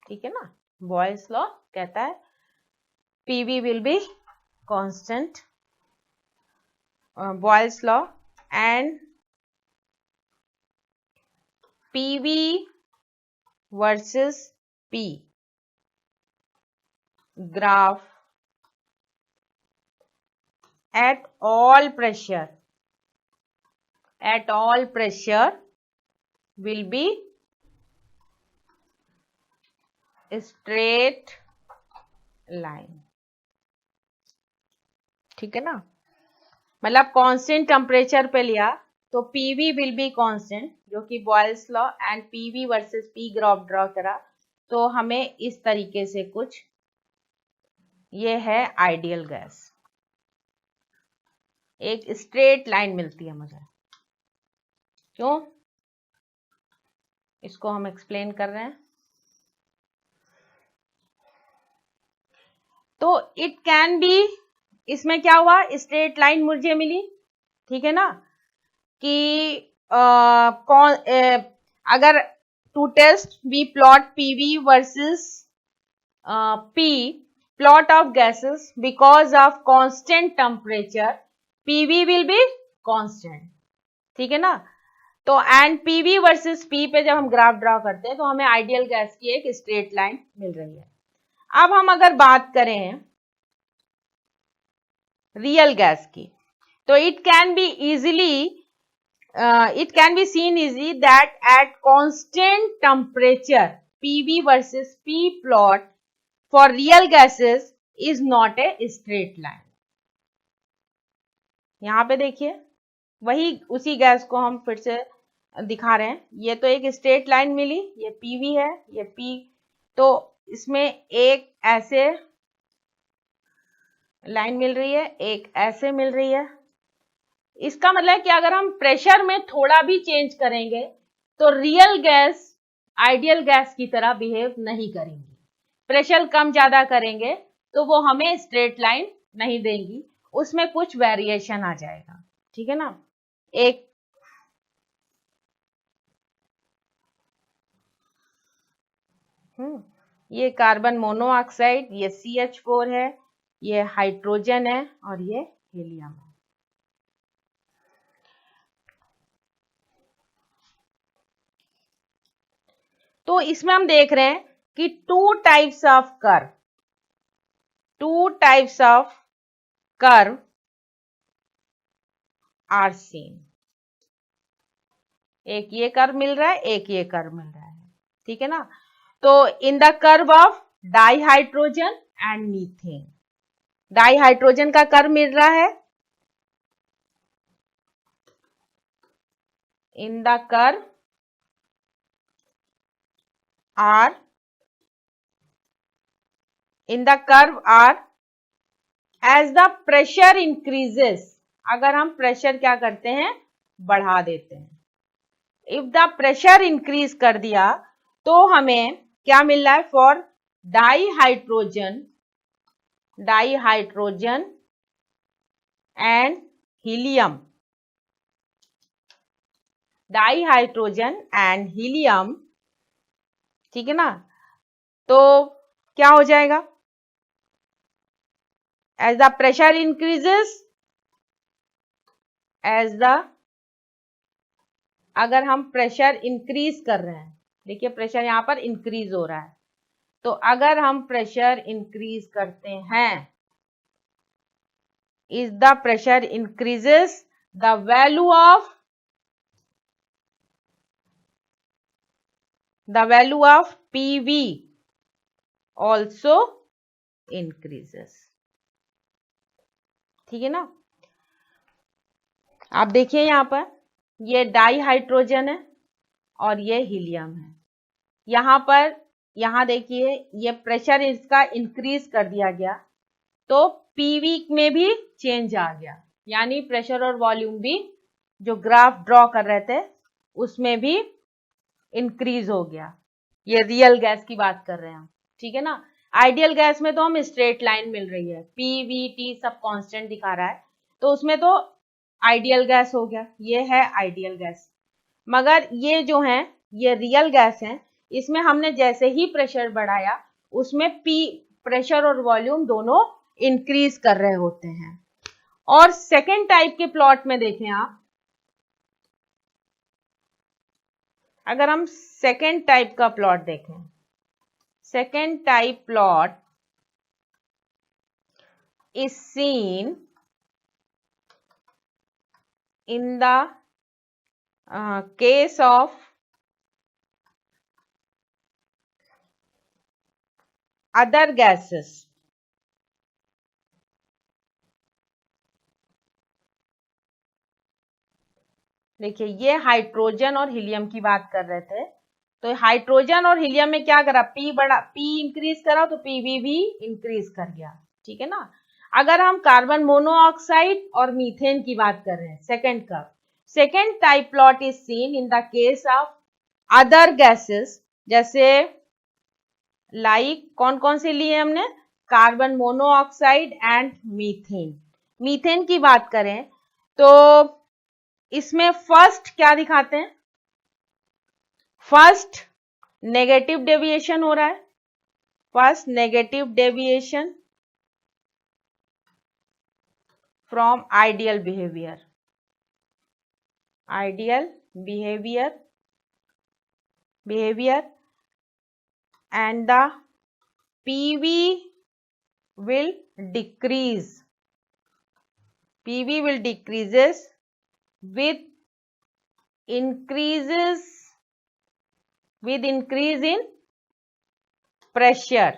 ठीक है ना, बॉयल्स लॉ कहता है PV will be constant, Boyle's law, and PV versus P graph at all pressure will be straight line, ठीक है ना। मतलब कांस्टेंट टेम्परेचर पे लिया तो PV विल बी कांस्टेंट, जो कि Boyle's law, and PV versus P graph draw करा तो हमें इस तरीके से कुछ, ये है आइडियल गैस, एक स्ट्रेट लाइन मिलती है मुझे। क्यों, इसको हम एक्सप्लेन कर रहे हैं। तो इट कैन बी, इसमें क्या हुआ, स्ट्रेट लाइन मुझे मिली, ठीक है ना, कि अगर to test we plot PV versus P, plot of gases because of constant temperature, PV will be constant, ठीक है ना। तो एंड PV वर्सेस P पे जब हम ग्राफ ड्रॉ करते हैं तो हमें आइडियल गैस की एक स्ट्रेट लाइन मिल रही है। अब हम अगर बात करें रियल गैस की, तो it can be seen easily that at constant temperature PV versus P plot for real gases is not a straight line, यहाँ पे देखिए वही उसी गैस को हम फिर से दिखा रहे हैं। ये तो एक स्ट्रेट लाइन मिली, ये पीवी है, ये पी, तो इसमें एक ऐसे लाइन मिल रही है, एक ऐसे मिल रही है। इसका मतलब है कि अगर हम प्रेशर में थोड़ा भी चेंज करेंगे तो रियल गैस आइडियल गैस की तरह बिहेव नहीं करेंगी। प्रेशर कम ज्यादा करेंगे तो वो हमें स्ट्रेट लाइन नहीं देंगी, उसमें कुछ वेरिएशन आ जाएगा, ठीक है ना। एक ये कार्बन मोनोऑक्साइड, ये CH4 है, ये हाइड्रोजन है और ये हीलियम है। तो इसमें हम देख रहे हैं कि two types of curve are seen. एक ये कर्व मिल रहा है, एक ये कर्व मिल रहा है, ठीक है ना। तो in the curve of dihydrogen and methane, dihydrogen का कर्व मिल रहा है in the curve are as the pressure increases, अगर हम प्रेशर क्या करते हैं, बढ़ा देते हैं। इफ द प्रेशर इंक्रीज कर दिया तो हमें क्या मिल रहा है, for dihydrogen and helium, dihydrogen and helium, ठीक है ना। तो क्या हो जाएगा, एज द प्रेशर इंक्रीजेस, अगर हम प्रेशर इंक्रीज कर रहे हैं, देखिए प्रेशर यहां पर इंक्रीज हो रहा है, तो अगर हम प्रेशर इंक्रीज करते हैं, is the pressure increases the value of PV also increases, ठीक है ना। आप देखिए यहां पर ये डाइहाइड्रोजन है और ये हीलियम है। यहां देखिए ये प्रेशर इसका इंक्रीज कर दिया गया तो पीवी में भी चेंज आ गया, यानी प्रेशर और वॉल्यूम भी जो ग्राफ ड्रॉ कर रहे थे उसमें भी इंक्रीज हो गया। ये रियल गैस की बात कर रहे हैं हम, ठीक है ना। आइडियल गैस में तो हम स्ट्रेट लाइन मिल रही है, PV T सब कांस्टेंट दिखा रहा है, तो उसमें तो आइडियल गैस हो गया, ये है आइडियल गैस। मगर ये जो है ये रियल गैस है, इसमें हमने जैसे ही प्रेशर बढ़ाया उसमें प्रेशर और वॉल्यूम दोनों इंक्रीज कर रहे होते हैं। और सेकेंड टाइप के प्लॉट में देखें आप, अगर हम सेकेंड टाइप का प्लॉट देखें, second type plot is seen in the case of other gases, देखिए ये हाइड्रोजन और हीलियम की बात कर रहे थे, तो हाइड्रोजन और हीलियम में क्या करा, P इंक्रीज करा तो PV भी इंक्रीज कर गया, ठीक है ना। अगर हम कार्बन मोनोऑक्साइड और मीथेन की बात कर रहे हैं, second type plot is seen in the case of other gases, जैसे लाइक कौन कौन से लिए हमने, carbon monoxide and methane. Methane की बात करें तो इसमें फर्स्ट क्या दिखाते हैं, फर्स्ट नेगेटिव डेविएशन हो रहा है, first negative deviation from ideal behaviour, and the PV will decreases with increase in pressure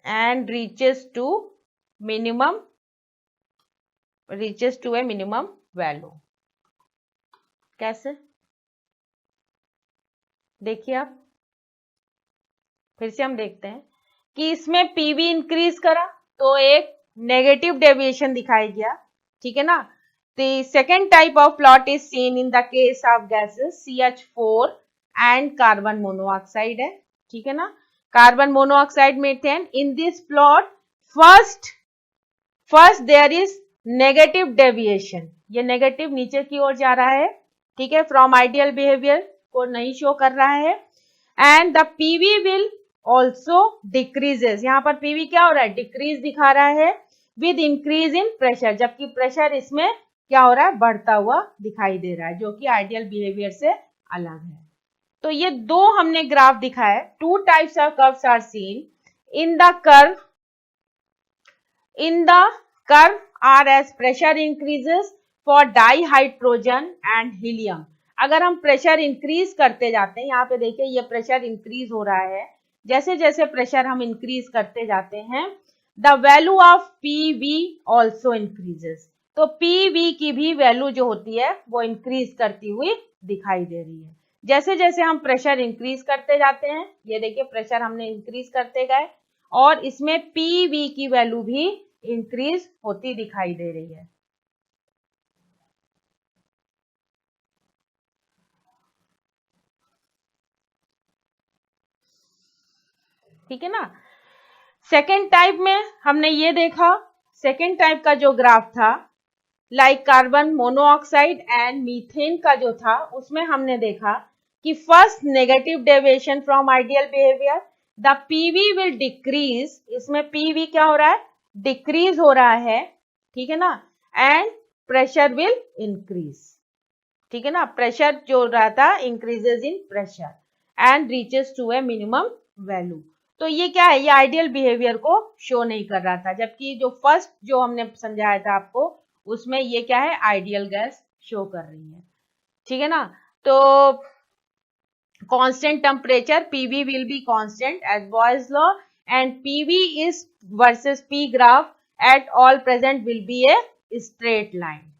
and reaches to minimum reaches to a minimum value. कैसे देखिए आप, फिर से हम देखते हैं कि इसमें पीवी इंक्रीज करा तो एक नेगेटिव डेविएशन दिखाई दिया, ठीक है ना। The second type of plot is seen in the case of gases CH4 and carbon monoxide है, ठीक है ना, carbon monoxide methane. In this plot first there is negative deviation, ये नेगेटिव नीचे की ओर जा रहा है, ठीक है, फ्रॉम आइडियल बिहेवियर को नहीं शो कर रहा है। And the PV will also decreases, यहाँ पर पीवी क्या हो रहा है, डिक्रीज दिखा रहा है विद इंक्रीज इन प्रेशर, जबकि प्रेशर इसमें क्या हो रहा है, बढ़ता हुआ दिखाई दे रहा है, जो कि आइडियल बिहेवियर से अलग है। तो ये दो हमने ग्राफ दिखाया है। Two types of curves are seen in the curve are as pressure increases for dihydrogen and helium. अगर हम प्रेशर इंक्रीज करते जाते हैं, यहाँ पे देखिए ये प्रेशर इंक्रीज हो रहा है, जैसे जैसे प्रेशर हम इंक्रीज करते जाते हैं the value of PV also increases, तो पीवी की भी वैल्यू जो होती है वो इंक्रीज करती हुई दिखाई दे रही है। जैसे जैसे हम प्रेशर इंक्रीज करते जाते हैं, ये देखिए प्रेशर हमने इंक्रीज करते गए और इसमें पीवी की वैल्यू भी इंक्रीज होती दिखाई दे रही है। ठीक है ना। सेकेंड टाइप में हमने ये देखा, सेकेंड टाइप का जो ग्राफ था like carbon monoxide and methane का जो था, उसमें हमने देखा कि first negative deviation from ideal behaviour, the PV will decrease, इसमें पीवी क्या हो रहा है, डिक्रीज हो रहा है, ठीक है ना, एंड प्रेशर विल इंक्रीज, ठीक है ना, प्रेशर जो रहता increases in pressure and reaches to a minimum value. तो ये क्या है, ये आइडियल बिहेवियर को शो नहीं कर रहा था, जबकि जो फर्स्ट जो हमने समझाया था आपको उसमें ये क्या है, आइडियल गैस शो कर रही है, ठीक है ना। तो constant temperature PV will be constant as Boyle's law and PV is versus P graph at all present will be a straight line,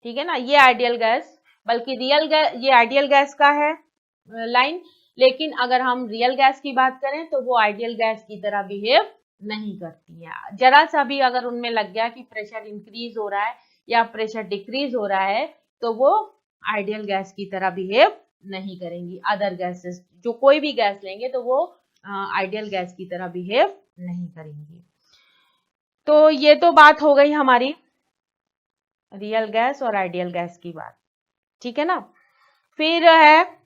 ठीक है ना। ये आइडियल गैस, बल्कि रियल गैस, ये आइडियल गैस का है लाइन, लेकिन अगर हम रियल गैस की बात करें तो वो आइडियल गैस की तरह बिहेव नहीं करती है। जरा सा भी अगर उनमें लग गया कि प्रेशर इंक्रीज हो रहा है या प्रेशर डिक्रीज हो रहा है तो वो आइडियल गैस की तरह बिहेव नहीं करेंगी। अदर गैसेस जो कोई भी गैस लेंगे तो वो आइडियल गैस की तरह बिहेव नहीं करेंगी। तो ये तो बात हो गई हमारी रियल गैस और आइडियल गैस की बात, ठीक है ना। फिर है,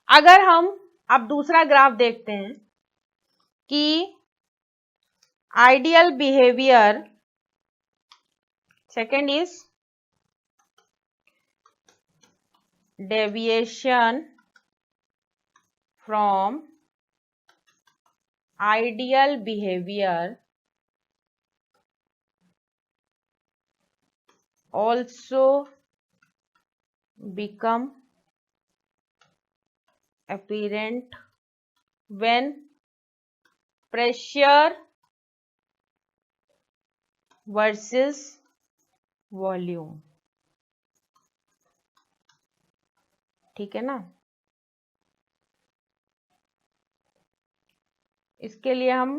अगर हम अब दूसरा ग्राफ देखते हैं कि ideal behaviour, second is deviation from ideal behaviour also become apparent when pressure versus volume, ठीक है ना। इसके लिए हम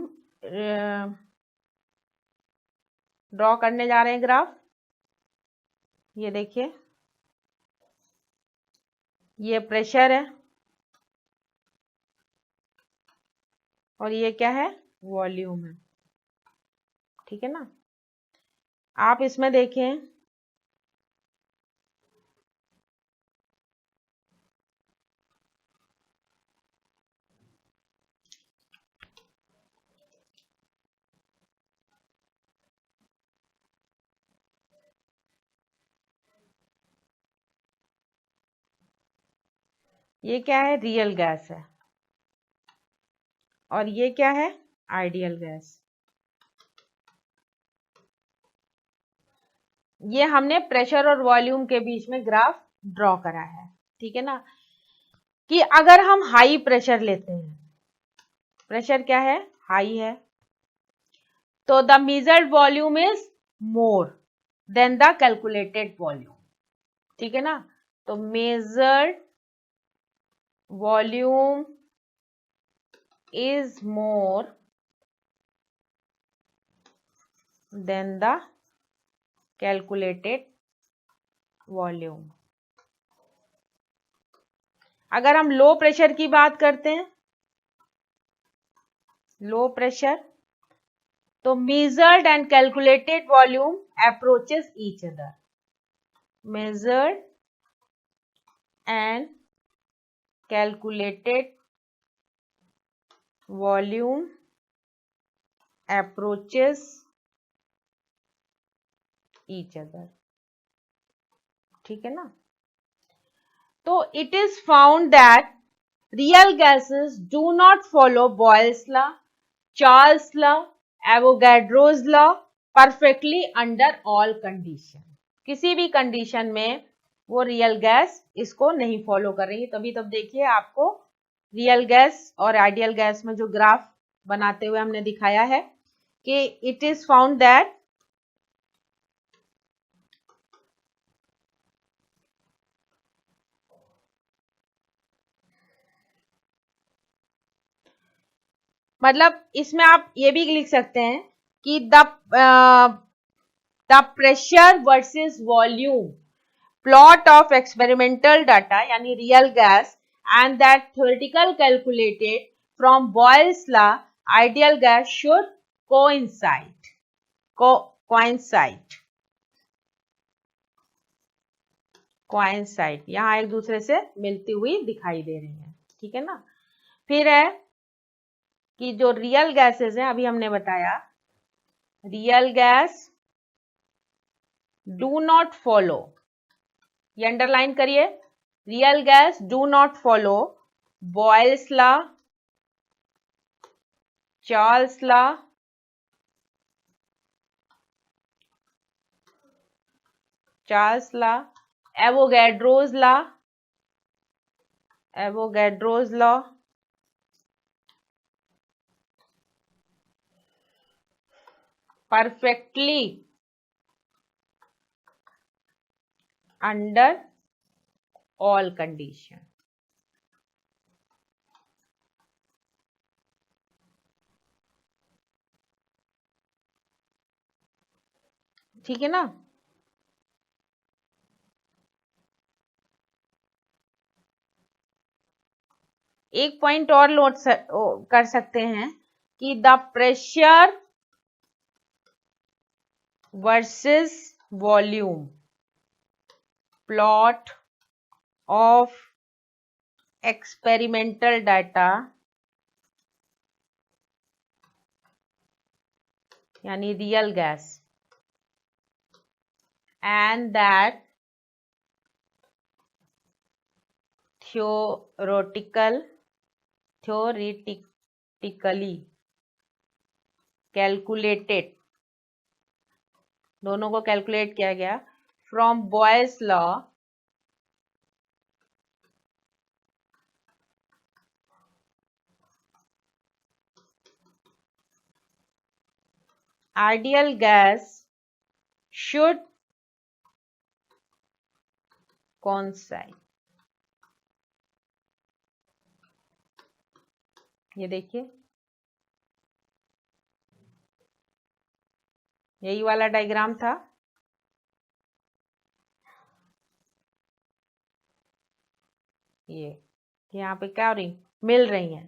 ड्रॉ करने जा रहे हैं ग्राफ। ये देखिए ये प्रेशर है और ये क्या है, वॉल्यूम है, ठीक है ना। आप इसमें देखें ये क्या है, रियल गैस है और ये क्या है, आइडियल गैस। ये हमने प्रेशर और वॉल्यूम के बीच में ग्राफ ड्रॉ करा है, ठीक है ना। कि अगर हम हाई प्रेशर लेते हैं, प्रेशर क्या है, हाई है, तो the measured volume is more than the calculated volume. ठीक है ना, तो measured volume is more than the calculated volume. अगर हम लो प्रेशर की बात करते हैं, लो प्रेशर, तो measured and calculated volume approaches each other. Measured and calculated volume approaches each other. ठीक है ना, तो it is found that real gases do not follow Boyle's law, Charles' law, Avogadro's law perfectly under all condition. किसी भी condition में वो real gas इसको नहीं फॉलो कर रही है. तभी तब देखिए आपको रियल गैस और आइडियल गैस में जो ग्राफ बनाते हुए हमने दिखाया है कि इट इज फाउंड दैट मतलब इसमें आप ये भी लिख सकते हैं कि the pressure versus volume plot of experimental data यानी real gas and that theoretical calculated from Boyle's law ideal gas should coincide यहां एक दूसरे से मिलती हुई दिखाई दे रही है. ठीक है ना, फिर है कि जो रियल गैसेस हैं, अभी हमने बताया real gas do not follow, ये अंडरलाइन करिए, real gas do not follow Boyle's law, Charles law, Avogadro's law, perfectly under all condition. ठीक है ना, एक पॉइंट और नोट कर सकते हैं कि the pressure versus volume plot of experimental data यानी real gas and that theoretically calculated, दोनों को कैलकुलेट किया गया from Boyle's law ideal gas should coincide. ये देखिए, यही वाला डायग्राम था. ये यहाँ पे क्या हो रही, मिल रही हैं,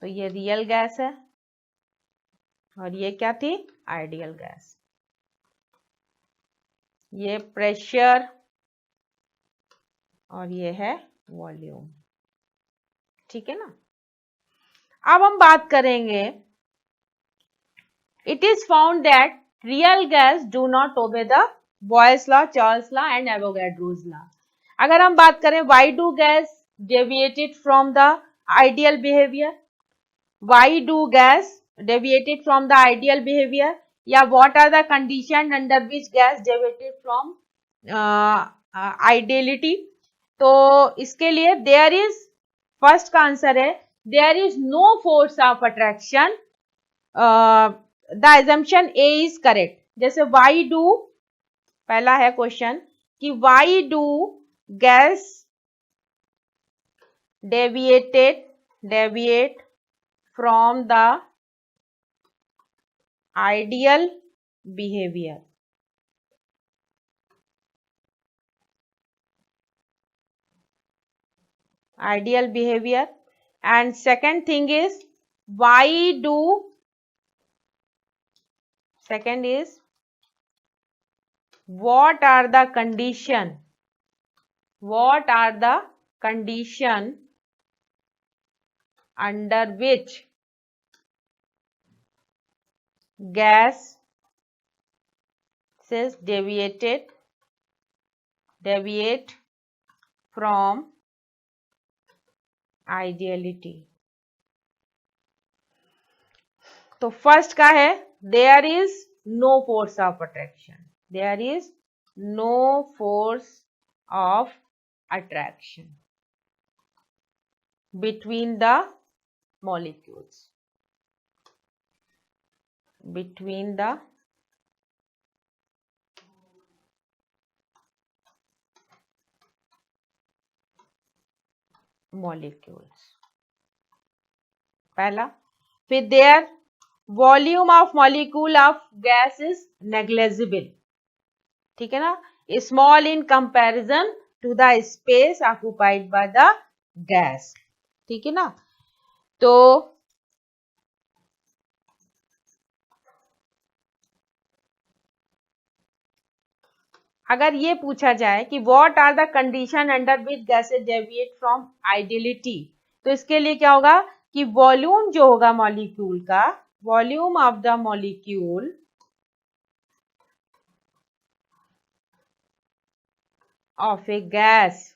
तो ये रियल गैस है और ये क्या थी, आइडियल गैस. ये प्रेशर और ये है वॉल्यूम. ठीक है ना, अब हम बात करेंगे it is found that real gas do not obey the Boyle's law, Charles law and Avogadro's law. अगर हम बात करें why do gas deviated from the ideal behavior, why do gas deviated from the ideal behavior, या what are the conditions under which gas deviated from ideality. तो इसके लिए there is, first का answer है there is no force of attraction the assumption A is correct. जैसे why do, पहला है question कि why do gas deviate from the ideal behavior. Ideal behavior. And second thing is why do, second is what are the condition, what are the condition under which gas says deviate from ideality. तो first का है there is no force of attraction, there is no force of attraction between the molecules, between the molecules. पहला. फिर their volume of molecule of gas is negligible. ठीक है ना, small in comparison to the space occupied by the gas. ठीक है ना. तो अगर ये पूछा जाए कि what are the condition under which gases deviate from ideality, तो इसके लिए क्या होगा कि वॉल्यूम जो होगा मॉलिक्यूल का, volume of the molecule of A gas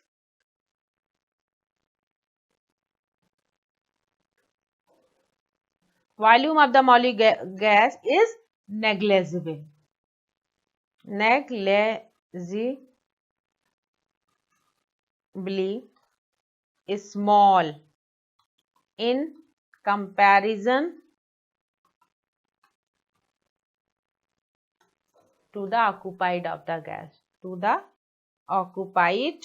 volume of the molecule gas is negligible, negligibly small in comparison to the occupied of the gas, to the occupied,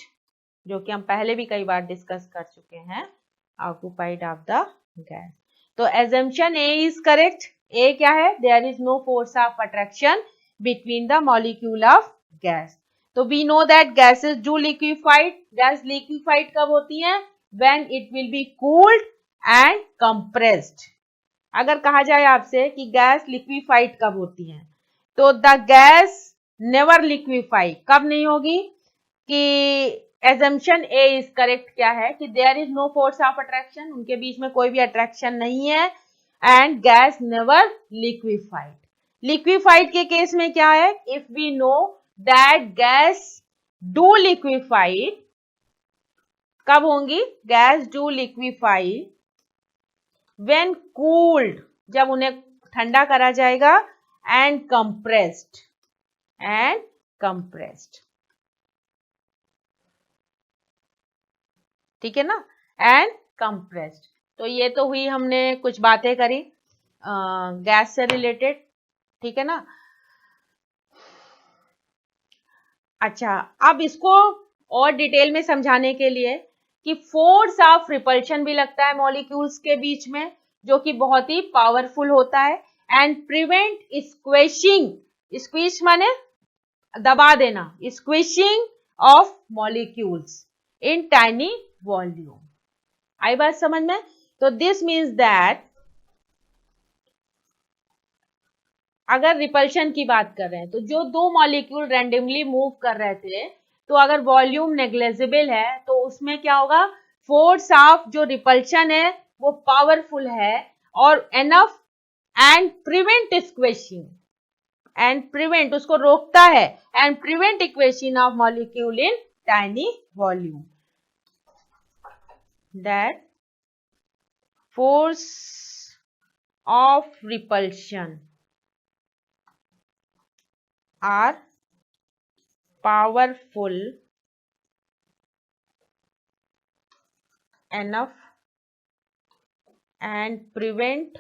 जो कि हम पहले भी कई बार डिस्कस कर चुके हैं, occupied of the gas. तो assumption A is correct. A क्या है? There is no force of attraction between the molecule of gas. तो we know that gases do liquefied. Gas liquefied कब होती हैं? When it will be cooled and compressed. अगर कहा जाए आपसे कि गैस लिक्विफाइड कब होती है, तो द गैस नेवर लिक्विफाई कब नहीं होगी कि एजम्पशन ए इज करेक्ट क्या है कि there is no force of attraction, उनके बीच में कोई भी अट्रैक्शन नहीं है, and gas never liquefied. Liquefied के केस में क्या है, if we know that gas do liquefied, कब होंगी gas do liquefied when cooled, जब उन्हें ठंडा करा जाएगा, एंड कंप्रेस्ड, एंड कंप्रेस्ड. ठीक है ना, एंड कंप्रेस्ड. तो ये तो हुई, हमने कुछ बातें करी गैस से रिलेटेड. ठीक है ना. अच्छा, अब इसको और डिटेल में समझाने के लिए कि फोर्स ऑफ रिपल्शन भी लगता है मॉलिक्यूल्स के बीच में, जो कि बहुत ही पावरफुल होता है, एंड प्रिवेंट स्क्वेशिंग, स्क्वीश माने दबा देना, squishing of molecules in tiny volume. आई बात समझ में. तो दिस मीन्स दैट अगर रिपल्शन की बात कर रहे हैं तो जो दो मॉलिक्यूल रैंडमली मूव कर रहे थे, तो अगर वॉल्यूम नेग्लेजिबल है तो उसमें क्या होगा, फोर्स ऑफ जो रिपल्शन है वो पावरफुल है और enough, and prevent squashing, and prevent उसको रोकता है, and prevent equation of molecule in tiny volume. That force of repulsion are powerful enough and prevent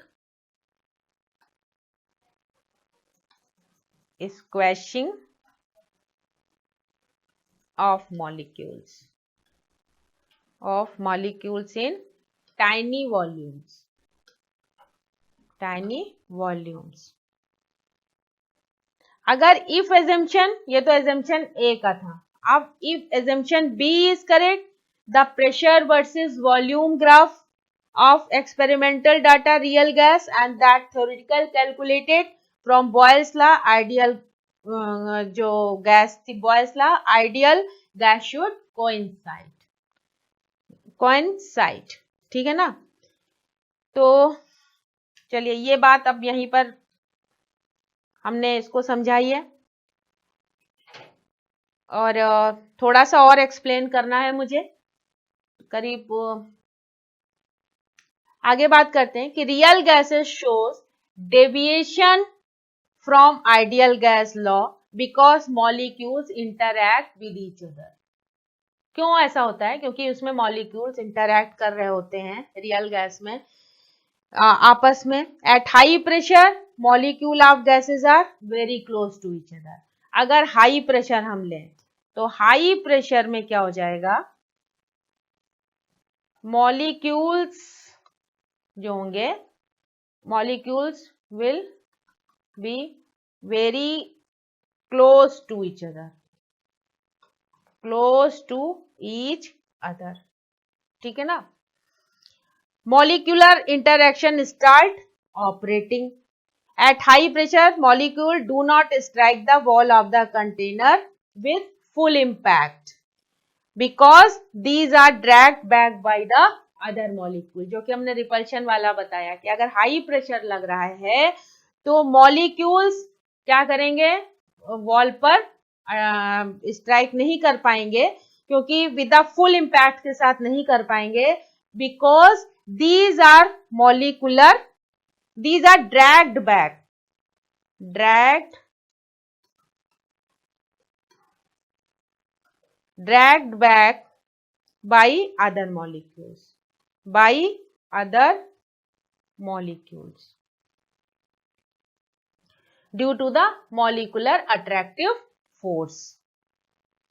squashing of molecules in tiny volumes. अगर if assumption, ये तो assumption A का था, अब if assumption B is correct, the pressure versus volume graph of experimental data real gas and that theoretical calculated from Boyle's law ideal जो gas थी Boyle's law ideal gas should coincide, ठीक है ना। तो चलिए ये बात अब यहीं पर हमने इसको समझाई है और थोड़ा सा और एक्सप्लेन करना है मुझे, करीब आगे बात करते हैं कि real gases shows deviation from ideal gas law because molecules interact with each other. क्यों ऐसा होता है? क्योंकि उसमें मॉलिक्यूल्स इंटरैक्ट कर रहे होते हैं रियल गैस में आपस में। At high pressure molecule of gases are very close to each other. अगर हाई प्रेशर हम लें तो हाई प्रेशर में क्या हो जाएगा, मॉलिक्यूल्स जो होंगे molecules will be very close to each other, ठीक है ना। molecular interaction start operating. At high pressure, molecule do not strike the wall of the container with full impact because these are dragged back by the other molecule. जो कि हमने repulsion वाला बताया कि अगर हाई प्रेशर लग रहा है तो मॉलिक्यूल्स क्या करेंगे, वॉल पर स्ट्राइक नहीं कर पाएंगे, क्योंकि विद द फुल इम्पैक्ट के साथ नहीं कर पाएंगे, because these are molecular, these are dragged back by other molecules due to the molecular attractive force,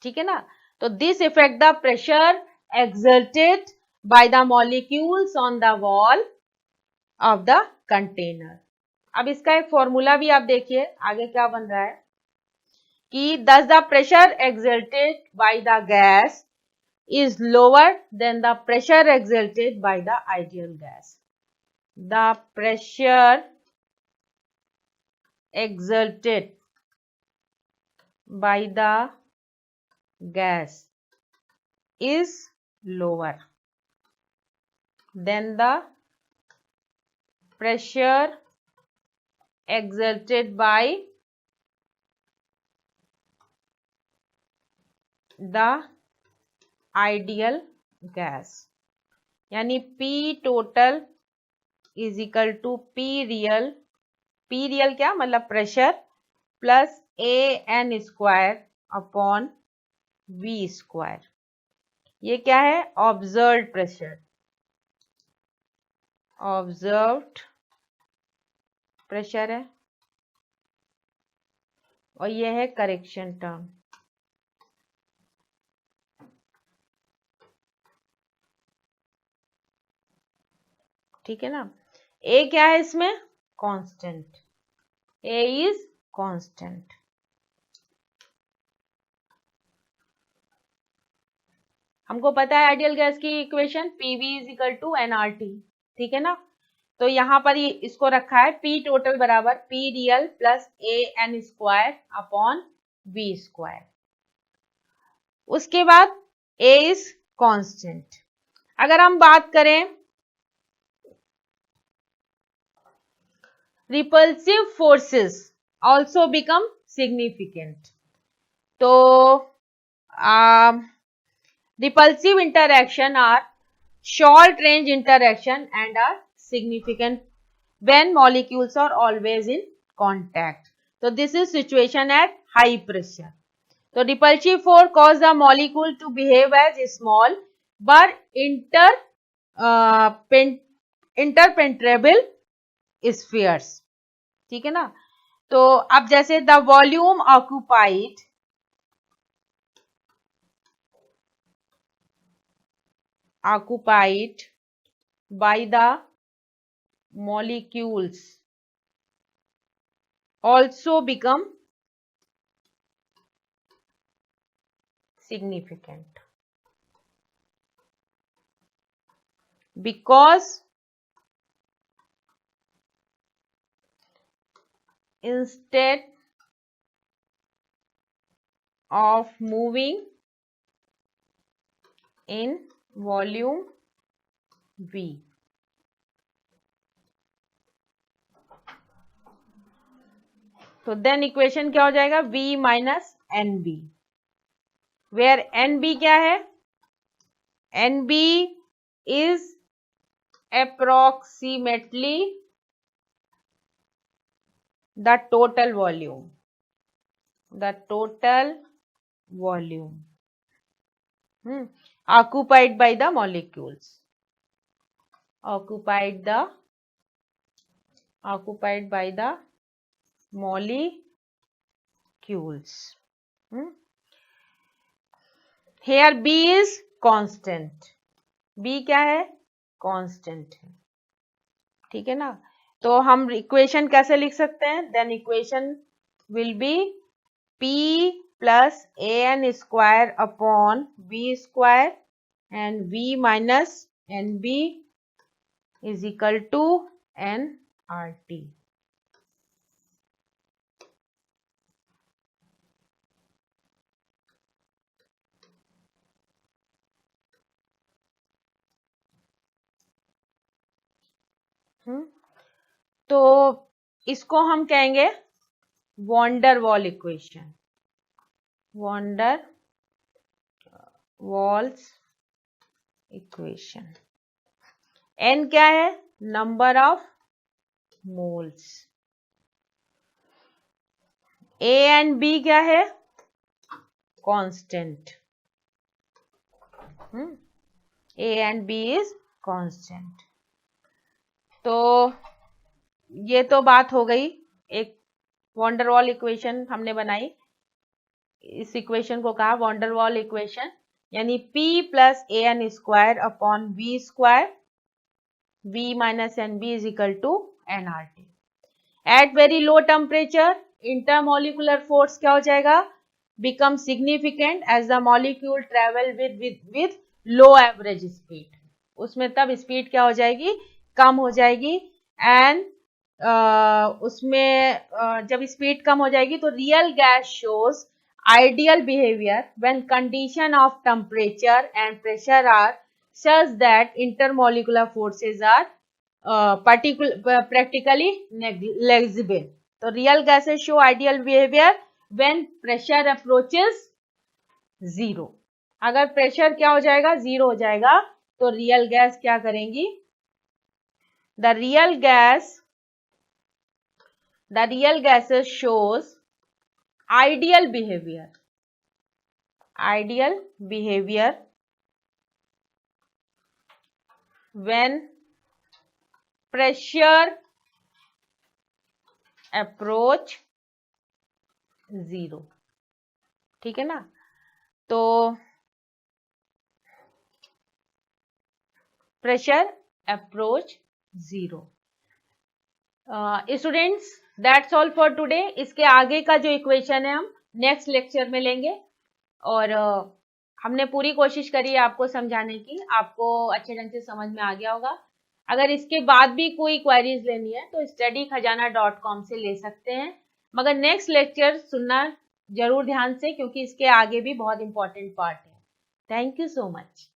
ठीक है ना। तो this affect the pressure exerted by the molecules on the wall of the container. अब इसका एक formula भी आप देखिए आगे क्या बन रहा है कि thus the pressure exerted by the gas is lower than the pressure exerted by the ideal gas. The pressure exerted by the gas is lower than the pressure exerted by the ideal gas. यानी P total is equal to P real क्या मतलब pressure plus AN square upon V square. ये क्या है, observed pressure, observed pressure है, और ये है करेक्शन टर्म। ठीक है ना। ए क्या है इसमें, कांस्टेंट, ए इज कांस्टेंट। हमको पता है आइडियल गैस की equation PV is equal to nRT, ठीक है ना। तो यहां पर ये इसको रखा है P टोटल बराबर P real plus AN square upon V square. उसके बाद A इज कांस्टेंट। अगर हम बात करें repulsive forces also become significant, तो repulsive interaction are short range interaction and are significant when molecules are always in contact. So this is situation at high pressure. So repulsive force cause the molecule to behave as small but interpenetrable spheres, ठीक है ना। तो अब जैसे the volume occupied by the molecules also become significant because instead of moving in volume V, तो then equation क्या हो जाएगा, V minus n b, where n b क्या है, n b is approximately the total volume occupied by the molecules, occupied by the molecules. Here B is constant, B क्या है, constant है, ठीक है ना। तो हम इक्वेशन कैसे लिख सकते हैं, then equation will be P plus an square upon V square and V minus n b is equal to n R T. तो इसको हम कहेंगे van der Waal equation, van der Waals equation. N क्या है, number of moles, a and b क्या है, constant, a and b is constant. तो ये तो बात हो गई, एक वॉन्डरवॉल इक्वेशन हमने बनाई, इस इक्वेशन को कहा वॉन्डरवॉल इक्वेशन, यानी P plus a n square upon V square, V minus n b is equal to n R T. At very low temperature intermolecular force क्या हो जाएगा, become significant as the molecule travel with low average speed, उसमें तब speed क्या हो जाएगी, कम हो जाएगी, एंड उसमें जब स्पीड कम हो जाएगी तो real gas shows ideal behavior when condition of temperature and pressure are such that intermolecular forces are practically negligible. तो real gases show ideal behavior when pressure approaches zero. अगर प्रेशर क्या हो जाएगा, जीरो हो जाएगा, तो रियल गैस क्या करेंगी, the real gases shows ideal behavior when pressure approach zero, ठीक है ना। तो pressure approach zero. Students that's all for today. इसके आगे का जो इक्वेशन है हम नेक्स्ट लेक्चर में लेंगे, और हमने पूरी कोशिश करी है आपको समझाने की, आपको अच्छे ढंग से समझ में आ गया होगा। अगर इसके बाद भी कोई क्वेरीज लेनी है तो studykhajana.com से ले सकते हैं, मगर नेक्स्ट लेक्चर सुनना जरूर ध्यान से, क्योंकि इसके आगे भी बहुत इंपॉर्टेंट पार्ट है। Thank you so much.